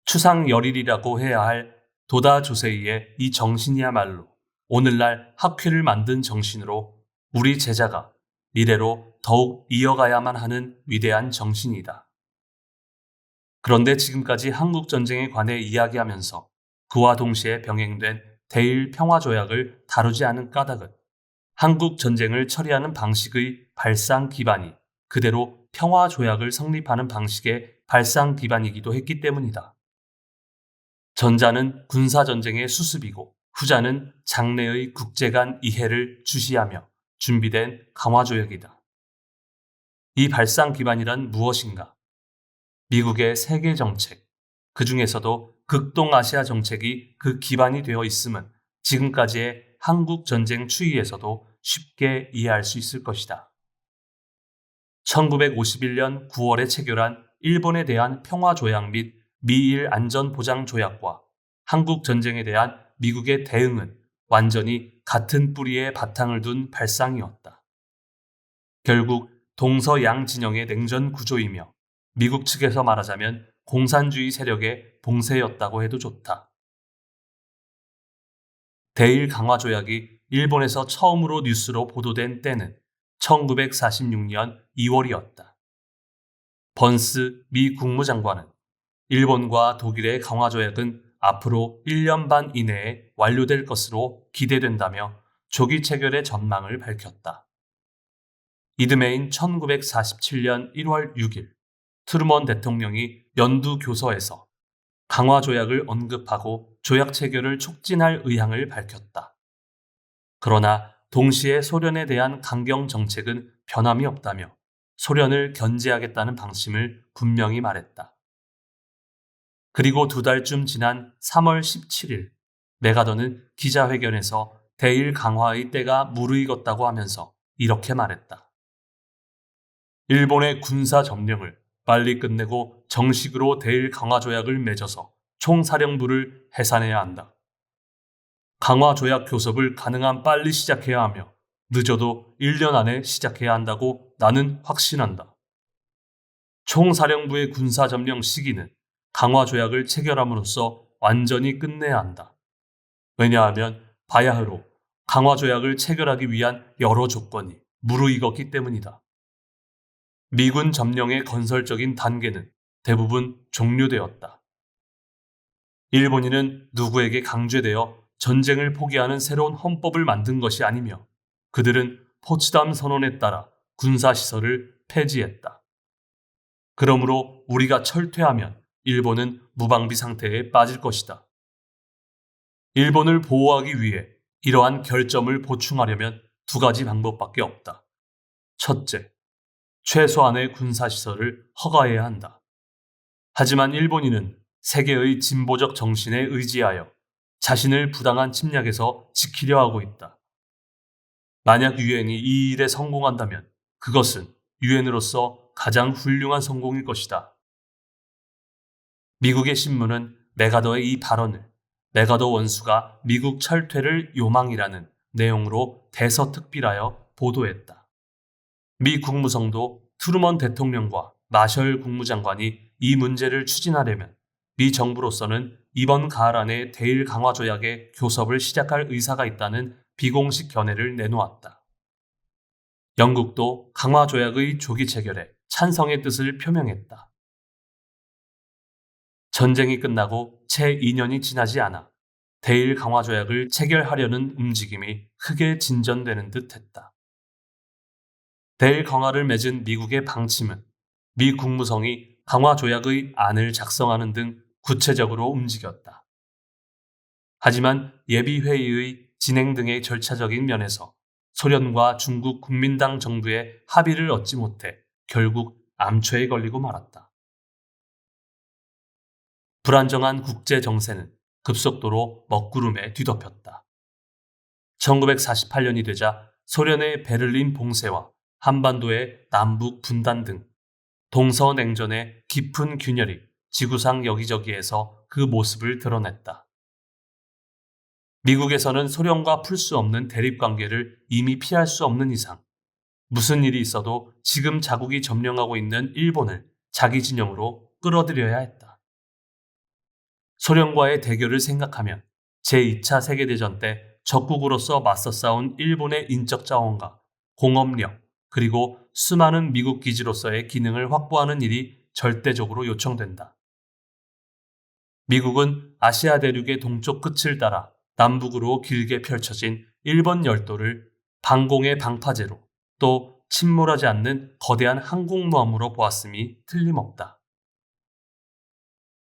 추상 열일이라고 해야 할 도다 조세이의 이 정신이야말로 오늘날 학회를 만든 정신으로 우리 제자가 미래로 더욱 이어가야만 하는 위대한 정신이다. 그런데 지금까지 한국 전쟁에 관해 이야기하면서 그와 동시에 병행된 대일 평화조약을 다루지 않은 까닭은 한국 전쟁을 처리하는 방식의 발상 기반이 그대로 평화조약을 성립하는 방식의 발상 기반이기도 했기 때문이다. 전자는 군사전쟁의 수습이고 후자는 장래의 국제 간 이해를 주시하며 준비된 강화조약이다. 이 발상 기반이란 무엇인가? 미국의 세계 정책, 그 중에서도 극동아시아 정책이 그 기반이 되어 있음은 지금까지의 한국 전쟁 추이에서도 쉽게 이해할 수 있을 것이다. 1951년 9월에 체결한 일본에 대한 평화조약 및 미일 안전보장조약과 한국 전쟁에 대한 미국의 대응은 완전히 같은 뿌리에 바탕을 둔 발상이었다. 결국 동서양 진영의 냉전 구조이며 미국 측에서 말하자면 공산주의 세력의 봉쇄였다고 해도 좋다. 대일 강화 조약이 일본에서 처음으로 뉴스로 보도된 때는 1946년 2월이었다. 번스 미 국무장관은 일본과 독일의 강화 조약은 앞으로 1년 반 이내에 완료될 것으로 기대된다며 조기 체결의 전망을 밝혔다. 이듬해인 1947년 1월 6일 트루먼 대통령이 연두 교서에서 강화 조약을 언급하고 조약 체결을 촉진할 의향을 밝혔다. 그러나 동시에 소련에 대한 강경 정책은 변함이 없다며 소련을 견제하겠다는 방침을 분명히 말했다. 그리고 두 달쯤 지난 3월 17일 메가더는 기자회견에서 대일 강화의 때가 무르익었다고 하면서 이렇게 말했다. 일본의 군사 점령을 빨리 끝내고 정식으로 대일 강화 조약을 맺어서 총사령부를 해산해야 한다. 강화 조약 교섭을 가능한 빨리 시작해야 하며 늦어도 1년 안에 시작해야 한다고 나는 확신한다. 총사령부의 군사 점령 시기는 강화 조약을 체결함으로써 완전히 끝내야 한다. 왜냐하면 바야흐로 강화 조약을 체결하기 위한 여러 조건이 무르익었기 때문이다. 미군 점령의 건설적인 단계는 대부분 종료되었다. 일본인은 누구에게 강제되어 전쟁을 포기하는 새로운 헌법을 만든 것이 아니며 그들은 포츠담 선언에 따라 군사시설을 폐지했다. 그러므로 우리가 철퇴하면 일본은 무방비 상태에 빠질 것이다. 일본을 보호하기 위해 이러한 결점을 보충하려면 두 가지 방법밖에 없다. 첫째, 최소한의 군사시설을 허가해야 한다. 하지만 일본인은 세계의 진보적 정신에 의지하여 자신을 부당한 침략에서 지키려 하고 있다. 만약 유엔이 이 일에 성공한다면 그것은 유엔으로서 가장 훌륭한 성공일 것이다. 미국의 신문은 메가더의 이 발언을 메가더 원수가 미국 철퇴를 요망이라는 내용으로 대서특필하여 보도했다. 미 국무성도 트루먼 대통령과 마셜 국무장관이 이 문제를 추진하려면 미 정부로서는 이번 가을 안에 대일 강화 조약의 교섭을 시작할 의사가 있다는 비공식 견해를 내놓았다. 영국도 강화 조약의 조기 체결에 찬성의 뜻을 표명했다. 전쟁이 끝나고 채 2년이 지나지 않아 대일 강화 조약을 체결하려는 움직임이 크게 진전되는 듯 했다. 대일 강화를 맺은 미국의 방침은 미 국무성이 강화 조약의 안을 작성하는 등 구체적으로 움직였다. 하지만 예비회의의 진행 등의 절차적인 면에서 소련과 중국 국민당 정부의 합의를 얻지 못해 결국 암초에 걸리고 말았다. 불안정한 국제 정세는 급속도로 먹구름에 뒤덮였다. 1948년이 되자 소련의 베를린 봉쇄와 한반도의 남북 분단 등 동서냉전의 깊은 균열이 지구상 여기저기에서 그 모습을 드러냈다. 미국에서는 소련과 풀 수 없는 대립관계를 이미 피할 수 없는 이상 무슨 일이 있어도 지금 자국이 점령하고 있는 일본을 자기 진영으로 끌어들여야 했다. 소련과의 대결을 생각하면 제2차 세계대전 때 적국으로서 맞서 싸운 일본의 인적 자원과 공업력 그리고 수많은 미국 기지로서의 기능을 확보하는 일이 절대적으로 요청된다. 미국은 아시아 대륙의 동쪽 끝을 따라 남북으로 길게 펼쳐진 일본 열도를 방공의 방파제로 또 침몰하지 않는 거대한 항공모함으로 보았음이 틀림없다.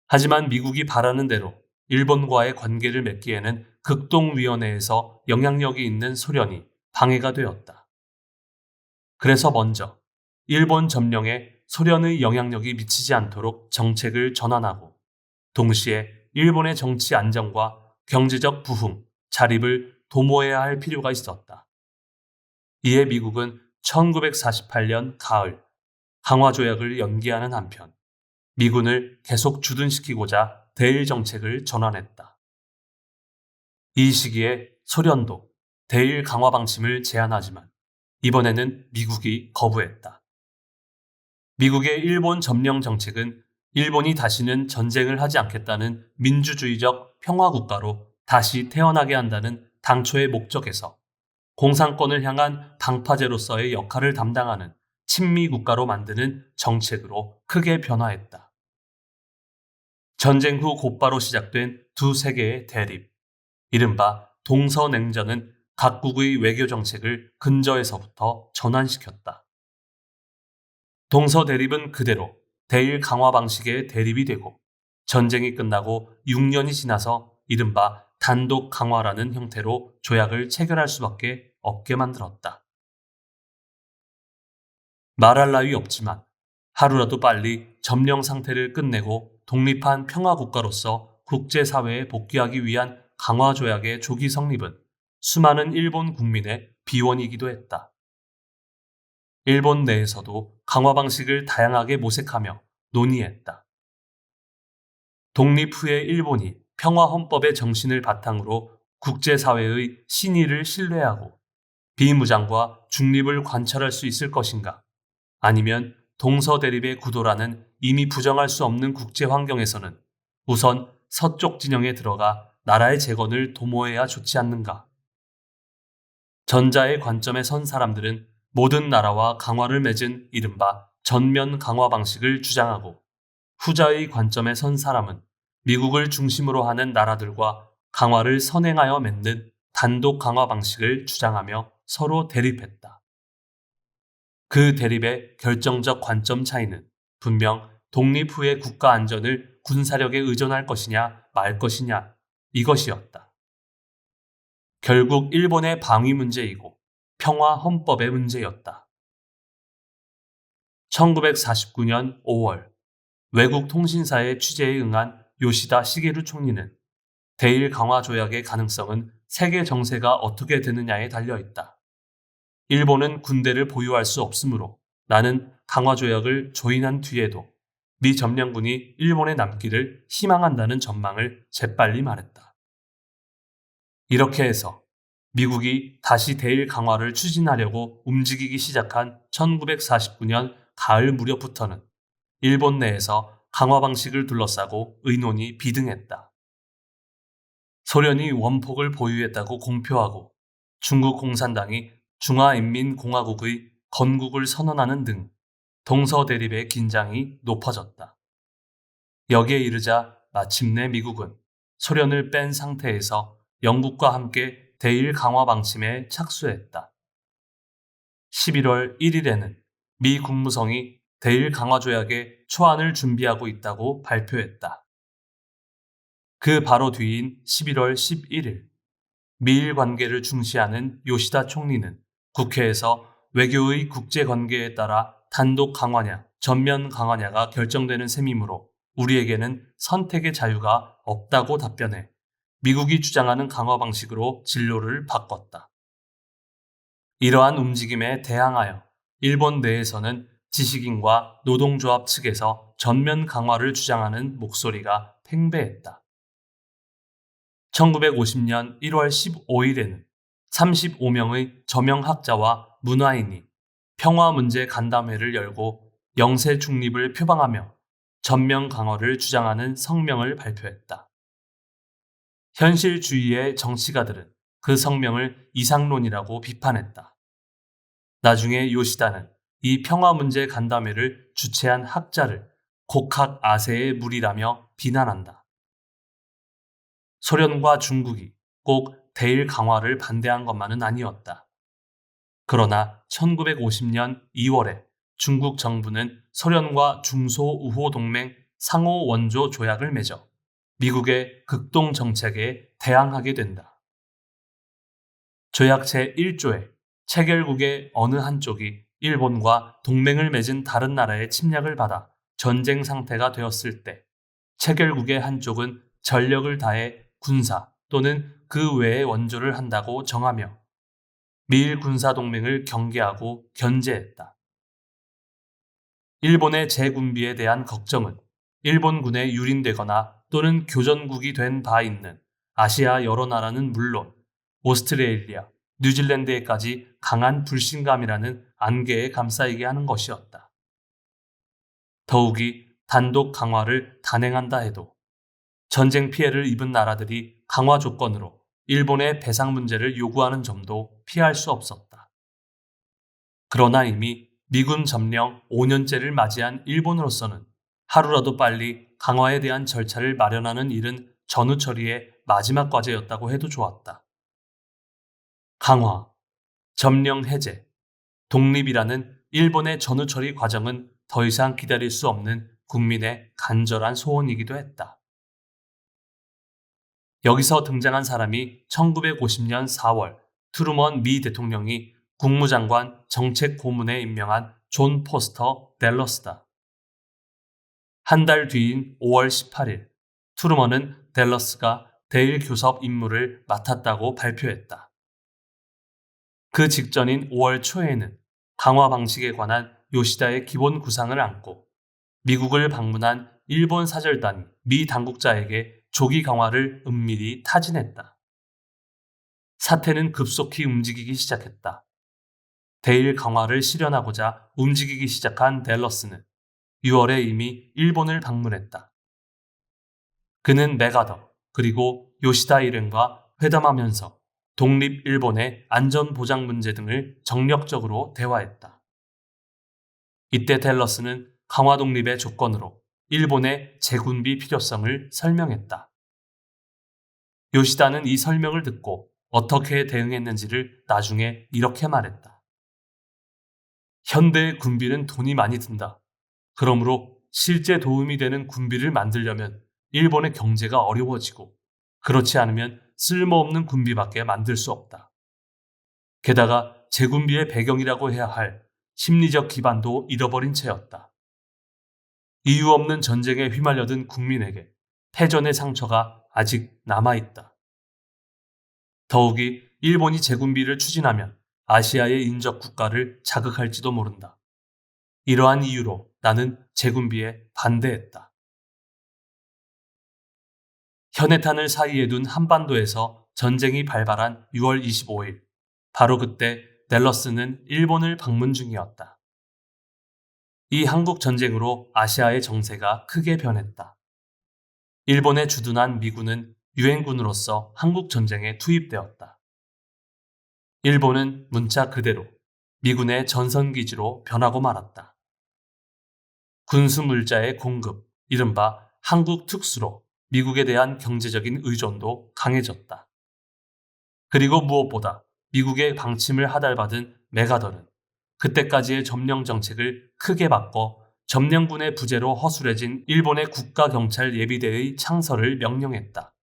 하지만 미국이 바라는 대로 일본과의 관계를 맺기에는 극동위원회에서 영향력이 있는 소련이 방해가 되었다. 그래서 먼저 일본 점령에 소련의 영향력이 미치지 않도록 정책을 전환하고 동시에 일본의 정치 안정과 경제적 부흥, 자립을 도모해야 할 필요가 있었다. 이에 미국은 1948년 가을 강화 조약을 연기하는 한편 미군을 계속 주둔시키고자 대일 정책을 전환했다. 이 시기에 소련도 대일 강화 방침을 제안하지만 이번에는 미국이 거부했다. 미국의 일본 점령 정책은 일본이 다시는 전쟁을 하지 않겠다는 민주주의적 평화국가로 다시 태어나게 한다는 당초의 목적에서 공산권을 향한 방파제로서의 역할을 담당하는 친미 국가로 만드는 정책으로 크게 변화했다. 전쟁 후 곧바로 시작된 두 세계의 대립, 이른바 동서냉전은 각국의 외교 정책을 근저에서부터 전환시켰다. 동서 대립은 그대로 대일 강화 방식의 대립이 되고 전쟁이 끝나고 6년이 지나서 이른바 단독 강화라는 형태로 조약을 체결할 수밖에 없게 만들었다. 말할 나위 없지만 하루라도 빨리 점령 상태를 끝내고 독립한 평화국가로서 국제사회에 복귀하기 위한 강화조약의 조기 성립은 수많은 일본 국민의 비원이기도 했다. 일본 내에서도 강화 방식을 다양하게 모색하며 논의했다. 독립 후의 일본이 평화헌법의 정신을 바탕으로 국제사회의 신의를 신뢰하고 비무장과 중립을 관철할 수 있을 것인가? 아니면 동서대립의 구도라는 이미 부정할 수 없는 국제 환경에서는 우선 서쪽 진영에 들어가 나라의 재건을 도모해야 좋지 않는가? 전자의 관점에 선 사람들은 모든 나라와 강화를 맺은 이른바 전면 강화 방식을 주장하고 후자의 관점에 선 사람은 미국을 중심으로 하는 나라들과 강화를 선행하여 맺는 단독 강화 방식을 주장하며 서로 대립했다. 그 대립의 결정적 관점 차이는 분명 독립 후의 국가 안전을 군사력에 의존할 것이냐 말 것이냐 이것이었다. 결국 일본의 방위 문제이고 평화 헌법의 문제였다. 1949년 5월 외국 통신사의 취재에 응한 요시다 시게루 총리는 대일 강화 조약의 가능성은 세계 정세가 어떻게 되느냐에 달려 있다. 일본은 군대를 보유할 수 없으므로 나는 강화 조약을 조인한 뒤에도 미 점령군이 일본에 남기를 희망한다는 전망을 재빨리 말했다. 이렇게 해서 미국이 다시 대일 강화를 추진하려고 움직이기 시작한 1949년 가을 무렵부터는 일본 내에서 강화 방식을 둘러싸고 의논이 비등했다. 소련이 원폭을 보유했다고 공표하고 중국 공산당이 중화인민공화국의 건국을 선언하는 등 동서대립의 긴장이 높아졌다. 여기에 이르자 마침내 미국은 소련을 뺀 상태에서 영국과 함께 대일 강화 방침에 착수했다. 11월 1일에는 미 국무성이 대일 강화 조약의 초안을 준비하고 있다고 발표했다. 그 바로 뒤인 11월 11일, 미일 관계를 중시하는 요시다 총리는 국회에서 외교의 국제관계에 따라 단독 강화냐, 전면 강화냐가 결정되는 셈이므로 우리에게는 선택의 자유가 없다고 답변해 미국이 주장하는 강화 방식으로 진로를 바꿨다. 이러한 움직임에 대항하여 일본 내에서는 지식인과 노동조합 측에서 전면 강화를 주장하는 목소리가 팽배했다. 1950년 1월 15일에는 35명의 저명학자와 문화인이 평화문제 간담회를 열고 영세 중립을 표방하며 전면 강화를 주장하는 성명을 발표했다. 현실주의의 정치가들은 그 성명을 이상론이라고 비판했다. 나중에 요시다는 이 평화문제 간담회를 주최한 학자를 곡학 아세의 무리라며 비난한다. 소련과 중국이 꼭 대일 강화를 반대한 것만은 아니었다. 그러나 1950년 2월에 중국 정부는 소련과 중소우호 동맹 상호 원조 조약을 맺어 미국의 극동 정책에 대항하게 된다. 조약 제1조에 체결국의 어느 한쪽이 일본과 동맹을 맺은 다른 나라의 침략을 받아 전쟁 상태가 되었을 때 체결국의 한쪽은 전력을 다해 군사 또는 그 외의 원조를 한다고 정하며 미일 군사동맹을 경계하고 견제했다. 일본의 재군비에 대한 걱정은 일본군에 유린되거나 또는 교전국이 된 바 있는 아시아 여러 나라는 물론 오스트레일리아, 뉴질랜드에까지 강한 불신감이라는 안개에 감싸이게 하는 것이었다. 더욱이 단독 강화를 단행한다 해도 전쟁 피해를 입은 나라들이 강화 조건으로 일본의 배상 문제를 요구하는 점도 피할 수 없었다. 그러나 이미 미군 점령 5년째를 맞이한 일본으로서는 하루라도 빨리 강화에 대한 절차를 마련하는 일은 전후 처리의 마지막 과제였다고 해도 좋았다. 강화, 점령 해제, 독립이라는 일본의 전후 처리 과정은 더 이상 기다릴 수 없는 국민의 간절한 소원이기도 했다. 여기서 등장한 사람이 1950년 4월 트루먼 미 대통령이 국무장관 정책 고문에 임명한 존 포스터 댈러스다. 한 달 뒤인 5월 18일, 트루먼은 댈러스가 대일 교섭 임무를 맡았다고 발표했다. 그 직전인 5월 초에는 강화 방식에 관한 요시다의 기본 구상을 안고 미국을 방문한 일본 사절단이 미 당국자에게 조기 강화를 은밀히 타진했다. 사태는 급속히 움직이기 시작했다. 대일 강화를 실현하고자 움직이기 시작한 댈러스는 6월에 이미 일본을 방문했다. 그는 메가더 그리고 요시다 일행과 회담하면서 독립 일본의 안전 보장 문제 등을 정력적으로 대화했다. 이때 댈러스는 강화 독립의 조건으로 일본의 재군비 필요성을 설명했다. 요시다는 이 설명을 듣고 어떻게 대응했는지를 나중에 이렇게 말했다. 현대의 군비는 돈이 많이 든다. 그러므로 실제 도움이 되는 군비를 만들려면 일본의 경제가 어려워지고 그렇지 않으면 쓸모없는 군비밖에 만들 수 없다. 게다가 재군비의 배경이라고 해야 할 심리적 기반도 잃어버린 채였다. 이유 없는 전쟁에 휘말려든 국민에게 패전의 상처가 아직 남아있다. 더욱이 일본이 재군비를 추진하면 아시아의 인접 국가를 자극할지도 모른다. 이러한 이유로 나는 재군비에 반대했다. 현해탄을 사이에 둔 한반도에서 전쟁이 발발한 6월 25일, 바로 그때 댈러스는 일본을 방문 중이었다. 이 한국 전쟁으로 아시아의 정세가 크게 변했다. 일본에 주둔한 미군은 유엔군으로서 한국 전쟁에 투입되었다. 일본은 문자 그대로 미군의 전선기지로 변하고 말았다. 군수 물자의 공급, 이른바 한국 특수로 미국에 대한 경제적인 의존도 강해졌다. 그리고 무엇보다 미국의 방침을 하달받은 메가더는 그때까지의 점령 정책을 크게 바꿔 점령군의 부재로 허술해진 일본의 국가경찰 예비대의 창설을 명령했다.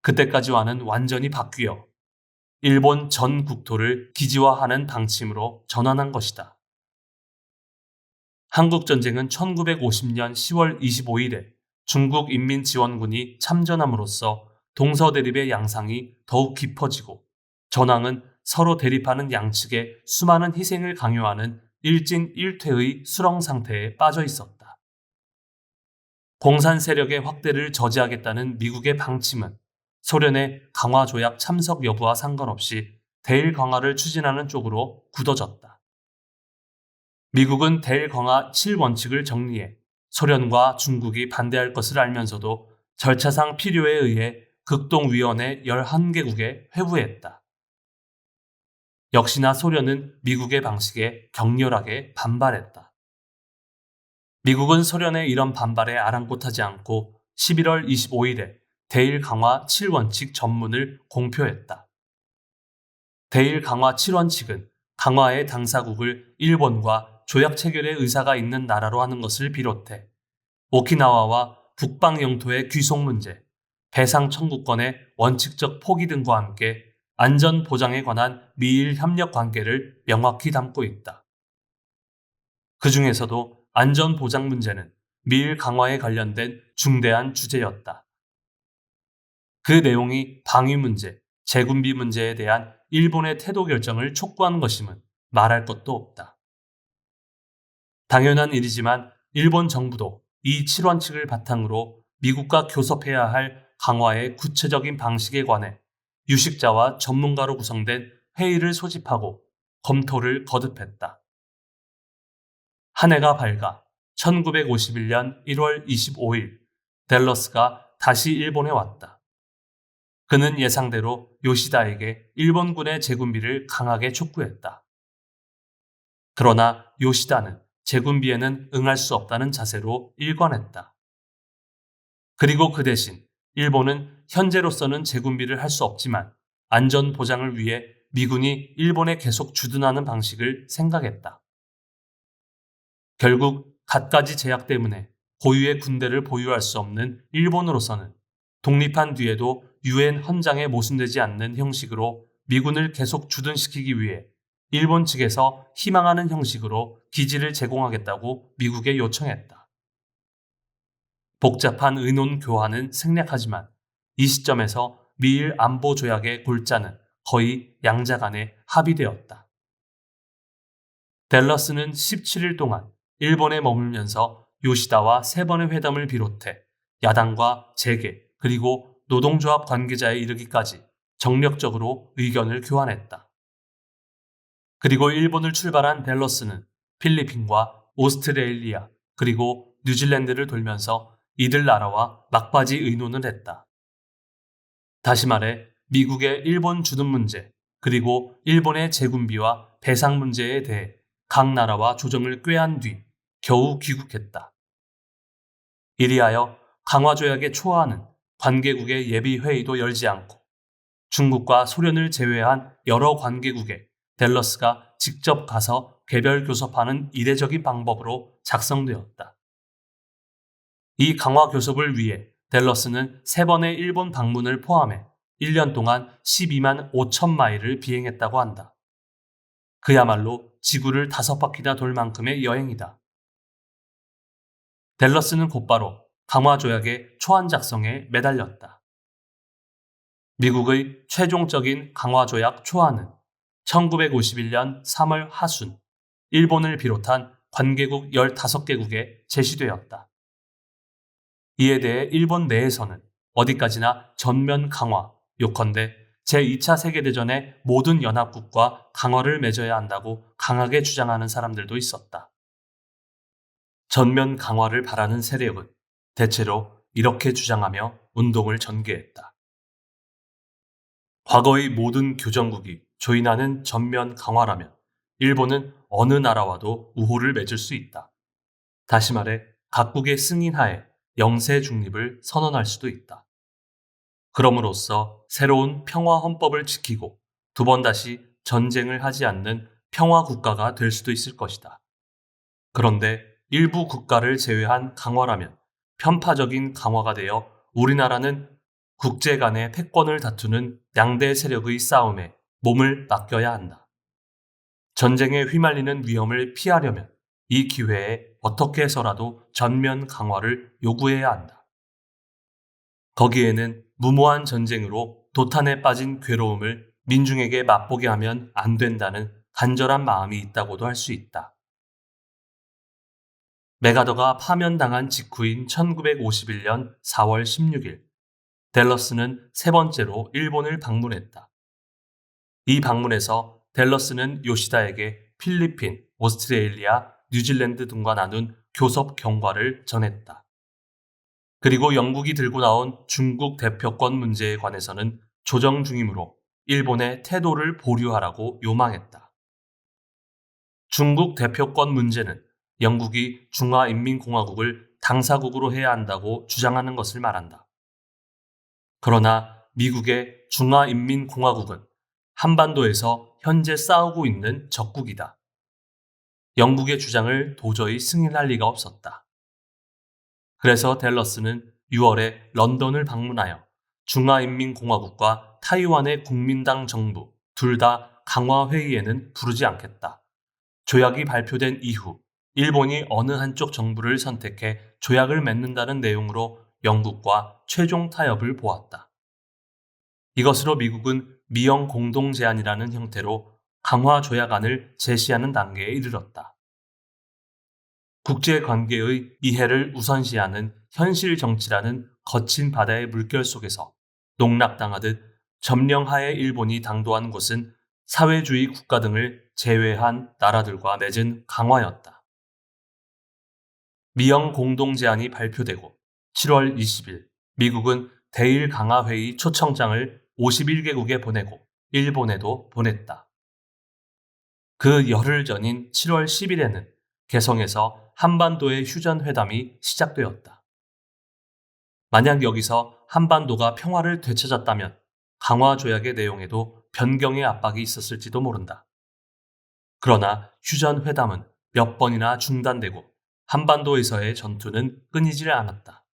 그때까지와는 완전히 바뀌어 일본 전 국토를 기지화하는 방침으로 전환한 것이다. 한국전쟁은 1950년 10월 25일에 중국 인민지원군이 참전함으로써 동서대립의 양상이 더욱 깊어지고 전황은 서로 대립하는 양측의 수많은 희생을 강요하는 일진일퇴의 수렁 상태에 빠져 있었다. 공산 세력의 확대를 저지하겠다는 미국의 방침은 소련의 강화 조약 참석 여부와 상관없이 대일 강화를 추진하는 쪽으로 굳어졌다. 미국은 대일 강화 7원칙을 정리해 소련과 중국이 반대할 것을 알면서도 절차상 필요에 의해 극동위원회 11개국에 회부했다. 역시나 소련은 미국의 방식에 격렬하게 반발했다. 미국은 소련의 이런 반발에 아랑곳하지 않고 11월 25일에 대일 강화 7원칙 전문을 공표했다. 대일 강화 7원칙은 강화의 당사국을 일본과 조약 체결의 의사가 있는 나라로 하는 것을 비롯해 오키나와와 북방 영토의 귀속 문제, 배상 청구권의 원칙적 포기 등과 함께 안전 보장에 관한 미일 협력 관계를 명확히 담고 있다. 그 중에서도 안전 보장 문제는 미일 강화에 관련된 중대한 주제였다. 그 내용이 방위 문제, 재군비 문제에 대한 일본의 태도 결정을 촉구한 것임은 말할 것도 없다. 당연한 일이지만 일본 정부도 이 7원칙을 바탕으로 미국과 교섭해야 할 강화의 구체적인 방식에 관해 유식자와 전문가로 구성된 회의를 소집하고 검토를 거듭했다. 한 해가 밝아 1951년 1월 25일 댈러스가 다시 일본에 왔다. 그는 예상대로 요시다에게 일본군의 제군비를 강하게 촉구했다. 그러나 요시다는 제군비에는 응할 수 없다는 자세로 일관했다. 그리고 그 대신 일본은 현재로서는 제군비를 할 수 없지만 안전 보장을 위해 미군이 일본에 계속 주둔하는 방식을 생각했다. 결국 갖가지 제약 때문에 고유의 군대를 보유할 수 없는 일본으로서는 독립한 뒤에도 유엔 헌장에 모순되지 않는 형식으로 미군을 계속 주둔시키기 위해 일본 측에서 희망하는 형식으로 기지를 제공하겠다고 미국에 요청했다. 복잡한 의논 교환은 생략하지만 이 시점에서 미일 안보 조약의 골자는 거의 양자 간에 합의되었다. 댈러스는 17일 동안 일본에 머물면서 요시다와 3번의 회담을 비롯해 야당과 재계 그리고 노동조합 관계자에 이르기까지 정력적으로 의견을 교환했다. 그리고 일본을 출발한 댈러스는 필리핀과 오스트레일리아 그리고 뉴질랜드를 돌면서 이들 나라와 막바지 의논을 했다. 다시 말해 미국의 일본 주둔 문제 그리고 일본의 제군비와 배상 문제에 대해 각 나라와 조정을 꾀한 뒤 겨우 귀국했다. 이리하여 강화조약에 초하는 관계국의 예비회의도 열지 않고 중국과 소련을 제외한 여러 관계국에 댈러스가 직접 가서 개별 교섭하는 이례적인 방법으로 작성되었다. 이 강화 교섭을 위해 댈러스는 3번의 일본 방문을 포함해 1년 동안 12만 5천 마일을 비행했다고 한다. 그야말로 지구를 5바퀴나 돌 만큼의 여행이다. 댈러스는 곧바로 강화조약의 초안 작성에 매달렸다. 미국의 최종적인 강화조약 초안은 1951년 3월 하순 일본을 비롯한 관계국 15개국에 제시되었다. 이에 대해 일본 내에서는 어디까지나 전면 강화, 요컨대 제2차 세계대전의 모든 연합국과 강화를 맺어야 한다고 강하게 주장하는 사람들도 있었다. 전면 강화를 바라는 세력은 대체로 이렇게 주장하며 운동을 전개했다. 과거의 모든 교정국이 조인하는 전면 강화라면 일본은 어느 나라와도 우호를 맺을 수 있다. 다시 말해 각국의 승인하에 영세 중립을 선언할 수도 있다. 그럼으로써 새로운 평화 헌법을 지키고 2번 다시 전쟁을 하지 않는 평화 국가가 될 수도 있을 것이다. 그런데 일부 국가를 제외한 강화라면 편파적인 강화가 되어 우리나라는 국제 간의 패권을 다투는 양대 세력의 싸움에 몸을 맡겨야 한다. 전쟁에 휘말리는 위험을 피하려면 이 기회에 어떻게 해서라도 전면 강화를 요구해야 한다. 거기에는 무모한 전쟁으로 도탄에 빠진 괴로움을 민중에게 맛보게 하면 안 된다는 간절한 마음이 있다고도 할 수 있다. 메가더가 파면당한 직후인 1951년 4월 16일, 댈러스는 3번째로 일본을 방문했다. 이 방문에서 댈러스는 요시다에게 필리핀, 오스트레일리아, 뉴질랜드 등과 나눈 교섭 경과를 전했다. 그리고 영국이 들고 나온 중국 대표권 문제에 관해서는 조정 중이므로 일본의 태도를 보류하라고 요망했다. 중국 대표권 문제는 영국이 중화인민공화국을 당사국으로 해야 한다고 주장하는 것을 말한다. 그러나 미국의 중화인민공화국은 한반도에서 현재 싸우고 있는 적국이다. 영국의 주장을 도저히 승인할 리가 없었다. 그래서 댈러스는 6월에 런던을 방문하여 중화인민공화국과 타이완의 국민당 정부 둘 다 강화회의에는 부르지 않겠다. 조약이 발표된 이후 일본이 어느 한쪽 정부를 선택해 조약을 맺는다는 내용으로 영국과 최종 타협을 보았다. 이것으로 미국은 미영 공동 제안이라는 형태로 강화 조약안을 제시하는 단계에 이르렀다. 국제관계의 이해를 우선시하는 현실 정치라는 거친 바다의 물결 속에서 농락당하듯 점령하에 일본이 당도한 곳은 사회주의 국가 등을 제외한 나라들과 맺은 강화였다. 미영 공동 제안이 발표되고 7월 20일 미국은 대일 강화 회의 초청장을 51개국에 보내고 일본에도 보냈다. 그 열흘 전인 7월 10일에는 개성에서 한반도의 휴전회담이 시작되었다. 만약 여기서 한반도가 평화를 되찾았다면 강화 조약의 내용에도 변경의 압박이 있었을지도 모른다. 그러나 휴전회담은 몇 번이나 중단되고 한반도에서의 전투는 끊이질 않았다.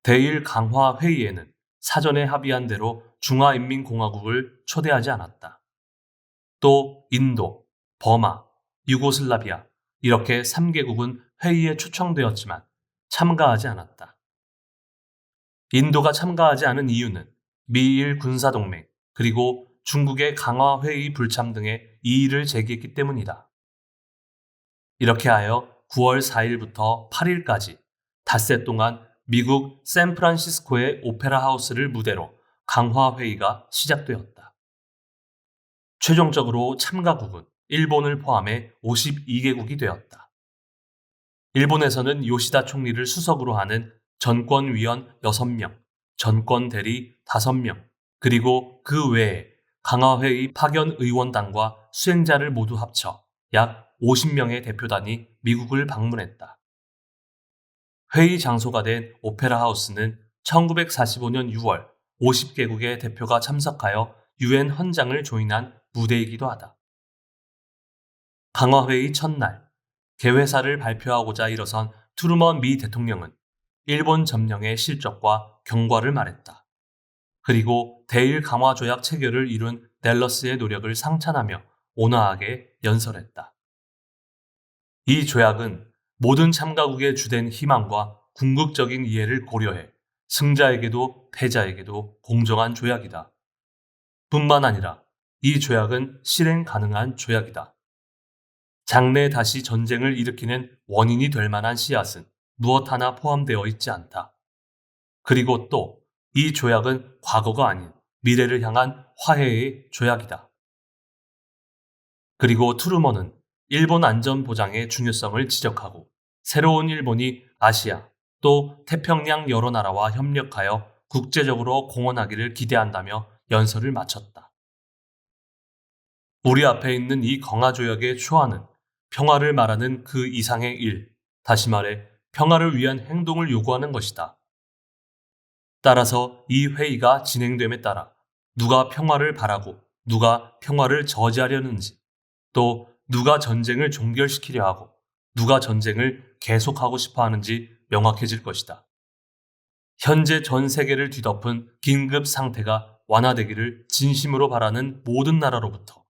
대일 강화 회의에는 사전에 합의한 대로 중화인민공화국을 초대하지 않았다. 또 인도, 버마, 유고슬라비아 이렇게 3개국은 회의에 초청되었지만 참가하지 않았다. 인도가 참가하지 않은 이유는 미일 군사동맹 그리고 중국의 강화 회의 불참 등의 이의를 제기했기 때문이다. 이렇게 하여 9월 4일부터 8일까지 닷새 동안 미국 샌프란시스코의 오페라 하우스를 무대로 강화 회의가 시작되었다. 최종적으로 참가국은 일본을 포함해 52개국이 되었다. 일본에서는 요시다 총리를 수석으로 하는 전권위원 6명, 전권대리 5명, 그리고 그 외에 강화회의 파견의원단과 수행자를 모두 합쳐 약 50명의 대표단이 미국을 방문했다. 회의 장소가 된 오페라 하우스는 1945년 6월 50개국의 대표가 참석하여 유엔 헌장을 조인한 무대이기도 하다. 강화회의 첫날, 개회사를 발표하고자 일어선 트루먼 미 대통령은 일본 점령의 실적과 경과를 말했다. 그리고 대일 강화 조약 체결을 이룬 댈러스의 노력을 상찬하며 온화하게 연설했다. 이 조약은 모든 참가국의 주된 희망과 궁극적인 이해를 고려해 승자에게도 패자에게도 공정한 조약이다. 뿐만 아니라 이 조약은 실행 가능한 조약이다. 장래 다시 전쟁을 일으키는 원인이 될 만한 씨앗은 무엇 하나 포함되어 있지 않다. 그리고 또 이 조약은 과거가 아닌 미래를 향한 화해의 조약이다. 그리고 트루먼은 일본 안전 보장의 중요성을 지적하고 새로운 일본이 아시아 또 태평양 여러 나라와 협력하여 국제적으로 공헌하기를 기대한다며 연설을 마쳤다. 우리 앞에 있는 이 강화조약의 초안은 평화를 말하는 그 이상의 일, 다시 말해 평화를 위한 행동을 요구하는 것이다. 따라서 이 회의가 진행됨에 따라 누가 평화를 바라고 누가 평화를 저지하려는지 또 누가 전쟁을 종결시키려 하고 누가 전쟁을 계속하고 싶어 하는지 명확해질 것이다. 현재 전 세계를 뒤덮은 긴급 상태가 완화되기를 진심으로 바라는 모든 나라로부터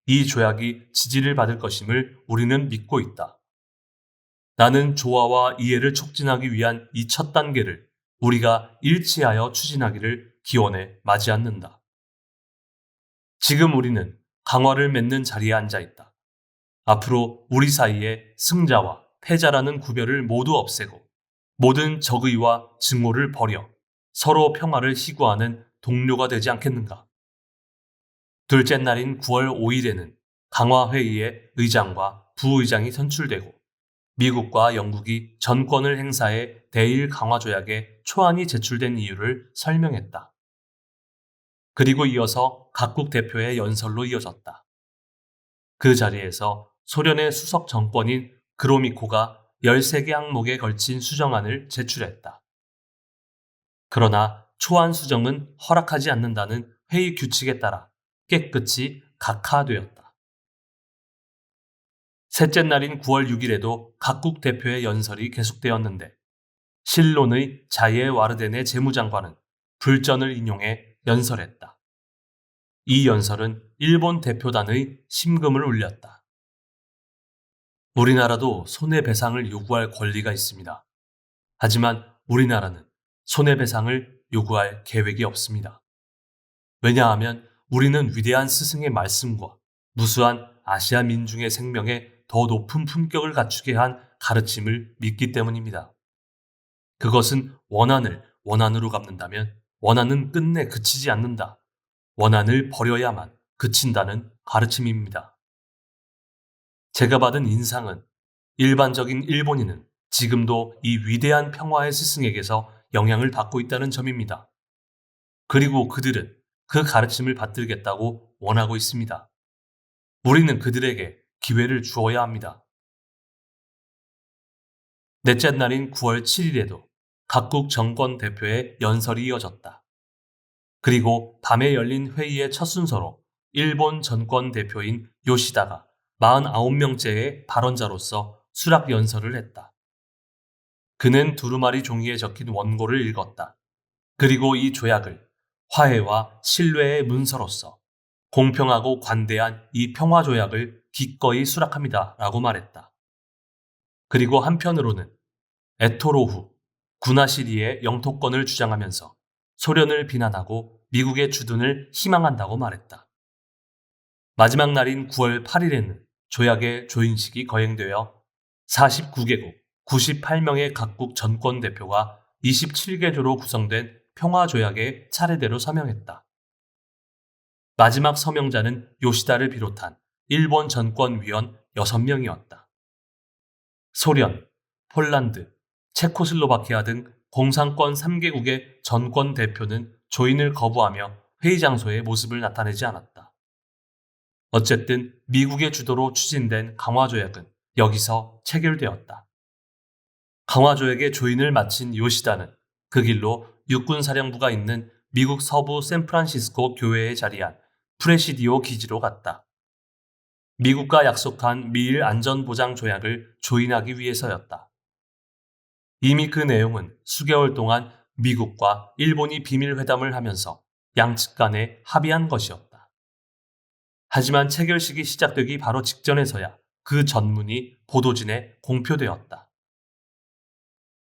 이 조약이 지지를 받을 것임을 우리는 믿고 있다. 나는 조화와 이해를 촉진하기 위한 이 첫 단계를 우리가 일치하여 추진하기를 기원해 맞이 않는다. 지금 우리는 강화를 맺는 자리에 앉아 있다. 앞으로 우리 사이에 승자와 패자라는 구별을 모두 없애고 모든 적의와 증오를 버려 서로 평화를 희구하는 동료가 되지 않겠는가? 둘째 날인 9월 5일에는 강화회의에 의장과 부의장이 선출되고 미국과 영국이 전권을 행사해 대일 강화 조약에 초안이 제출된 이유를 설명했다. 그리고 이어서 각국 대표의 연설로 이어졌다. 그 자리에서 소련의 수석 정권인 그로미코가 13개 항목에 걸친 수정안을 제출했다. 그러나 초안 수정은 허락하지 않는다는 회의 규칙에 따라 깨끗이 각하되었다. 셋째 날인 9월 6일에도 각국 대표의 연설이 계속되었는데 실론의 자예 와르덴의 재무장관은 불전을 인용해 연설했다. 이 연설은 일본 대표단의 심금을 울렸다. 우리나라도 손해배상을 요구할 권리가 있습니다. 하지만 우리나라는 손해배상을 요구할 계획이 없습니다. 왜냐하면 우리는 위대한 스승의 말씀과 무수한 아시아 민중의 생명에 더 높은 품격을 갖추게 한 가르침을 믿기 때문입니다. 그것은 원한을 원한으로 갚는다면 원한은 끝내 그치지 않는다. 원한을 버려야만 그친다는 가르침입니다. 제가 받은 인상은 일반적인 일본인은 지금도 이 위대한 평화의 스승에게서 영향을 받고 있다는 점입니다. 그리고 그들은 그 가르침을 받들겠다고 원하고 있습니다. 우리는 그들에게 기회를 주어야 합니다. 넷째 날인 9월 7일에도 각국 정권 대표의 연설이 이어졌다. 그리고 밤에 열린 회의의 첫 순서로 일본 정권 대표인 요시다가 49명째의 발언자로서 수락 연설을 했다. 그는 두루마리 종이에 적힌 원고를 읽었다. 그리고 이 조약을 화해와 신뢰의 문서로서 공평하고 관대한 이 평화조약을 기꺼이 수락합니다. 라고 말했다. 그리고 한편으로는 에토로후, 구나시리의 영토권을 주장하면서 소련을 비난하고 미국의 주둔을 희망한다고 말했다. 마지막 날인 9월 8일에는 조약의 조인식이 거행되어 49개국 98명의 각국 전권 대표가 27개조로 구성된 평화조약에 차례대로 서명했다. 마지막 서명자는 요시다를 비롯한 일본 전권 위원 6명이었다. 소련, 폴란드, 체코슬로바키아 등 공산권 3개국의 전권 대표는 조인을 거부하며 회의 장소에 모습을 나타내지 않았다. 어쨌든 미국의 주도로 추진된 강화조약은 여기서 체결되었다. 강화조약의 조인을 마친 요시다는 그 길로 육군사령부가 있는 미국 서부 샌프란시스코 교회에 자리한 프레시디오 기지로 갔다. 미국과 약속한 미일 안전보장 조약을 조인하기 위해서였다. 이미 그 내용은 수개월 동안 미국과 일본이 비밀회담을 하면서 양측 간에 합의한 것이었다. 하지만 체결식이 시작되기 바로 직전에서야 그 전문이 보도진에 공표되었다.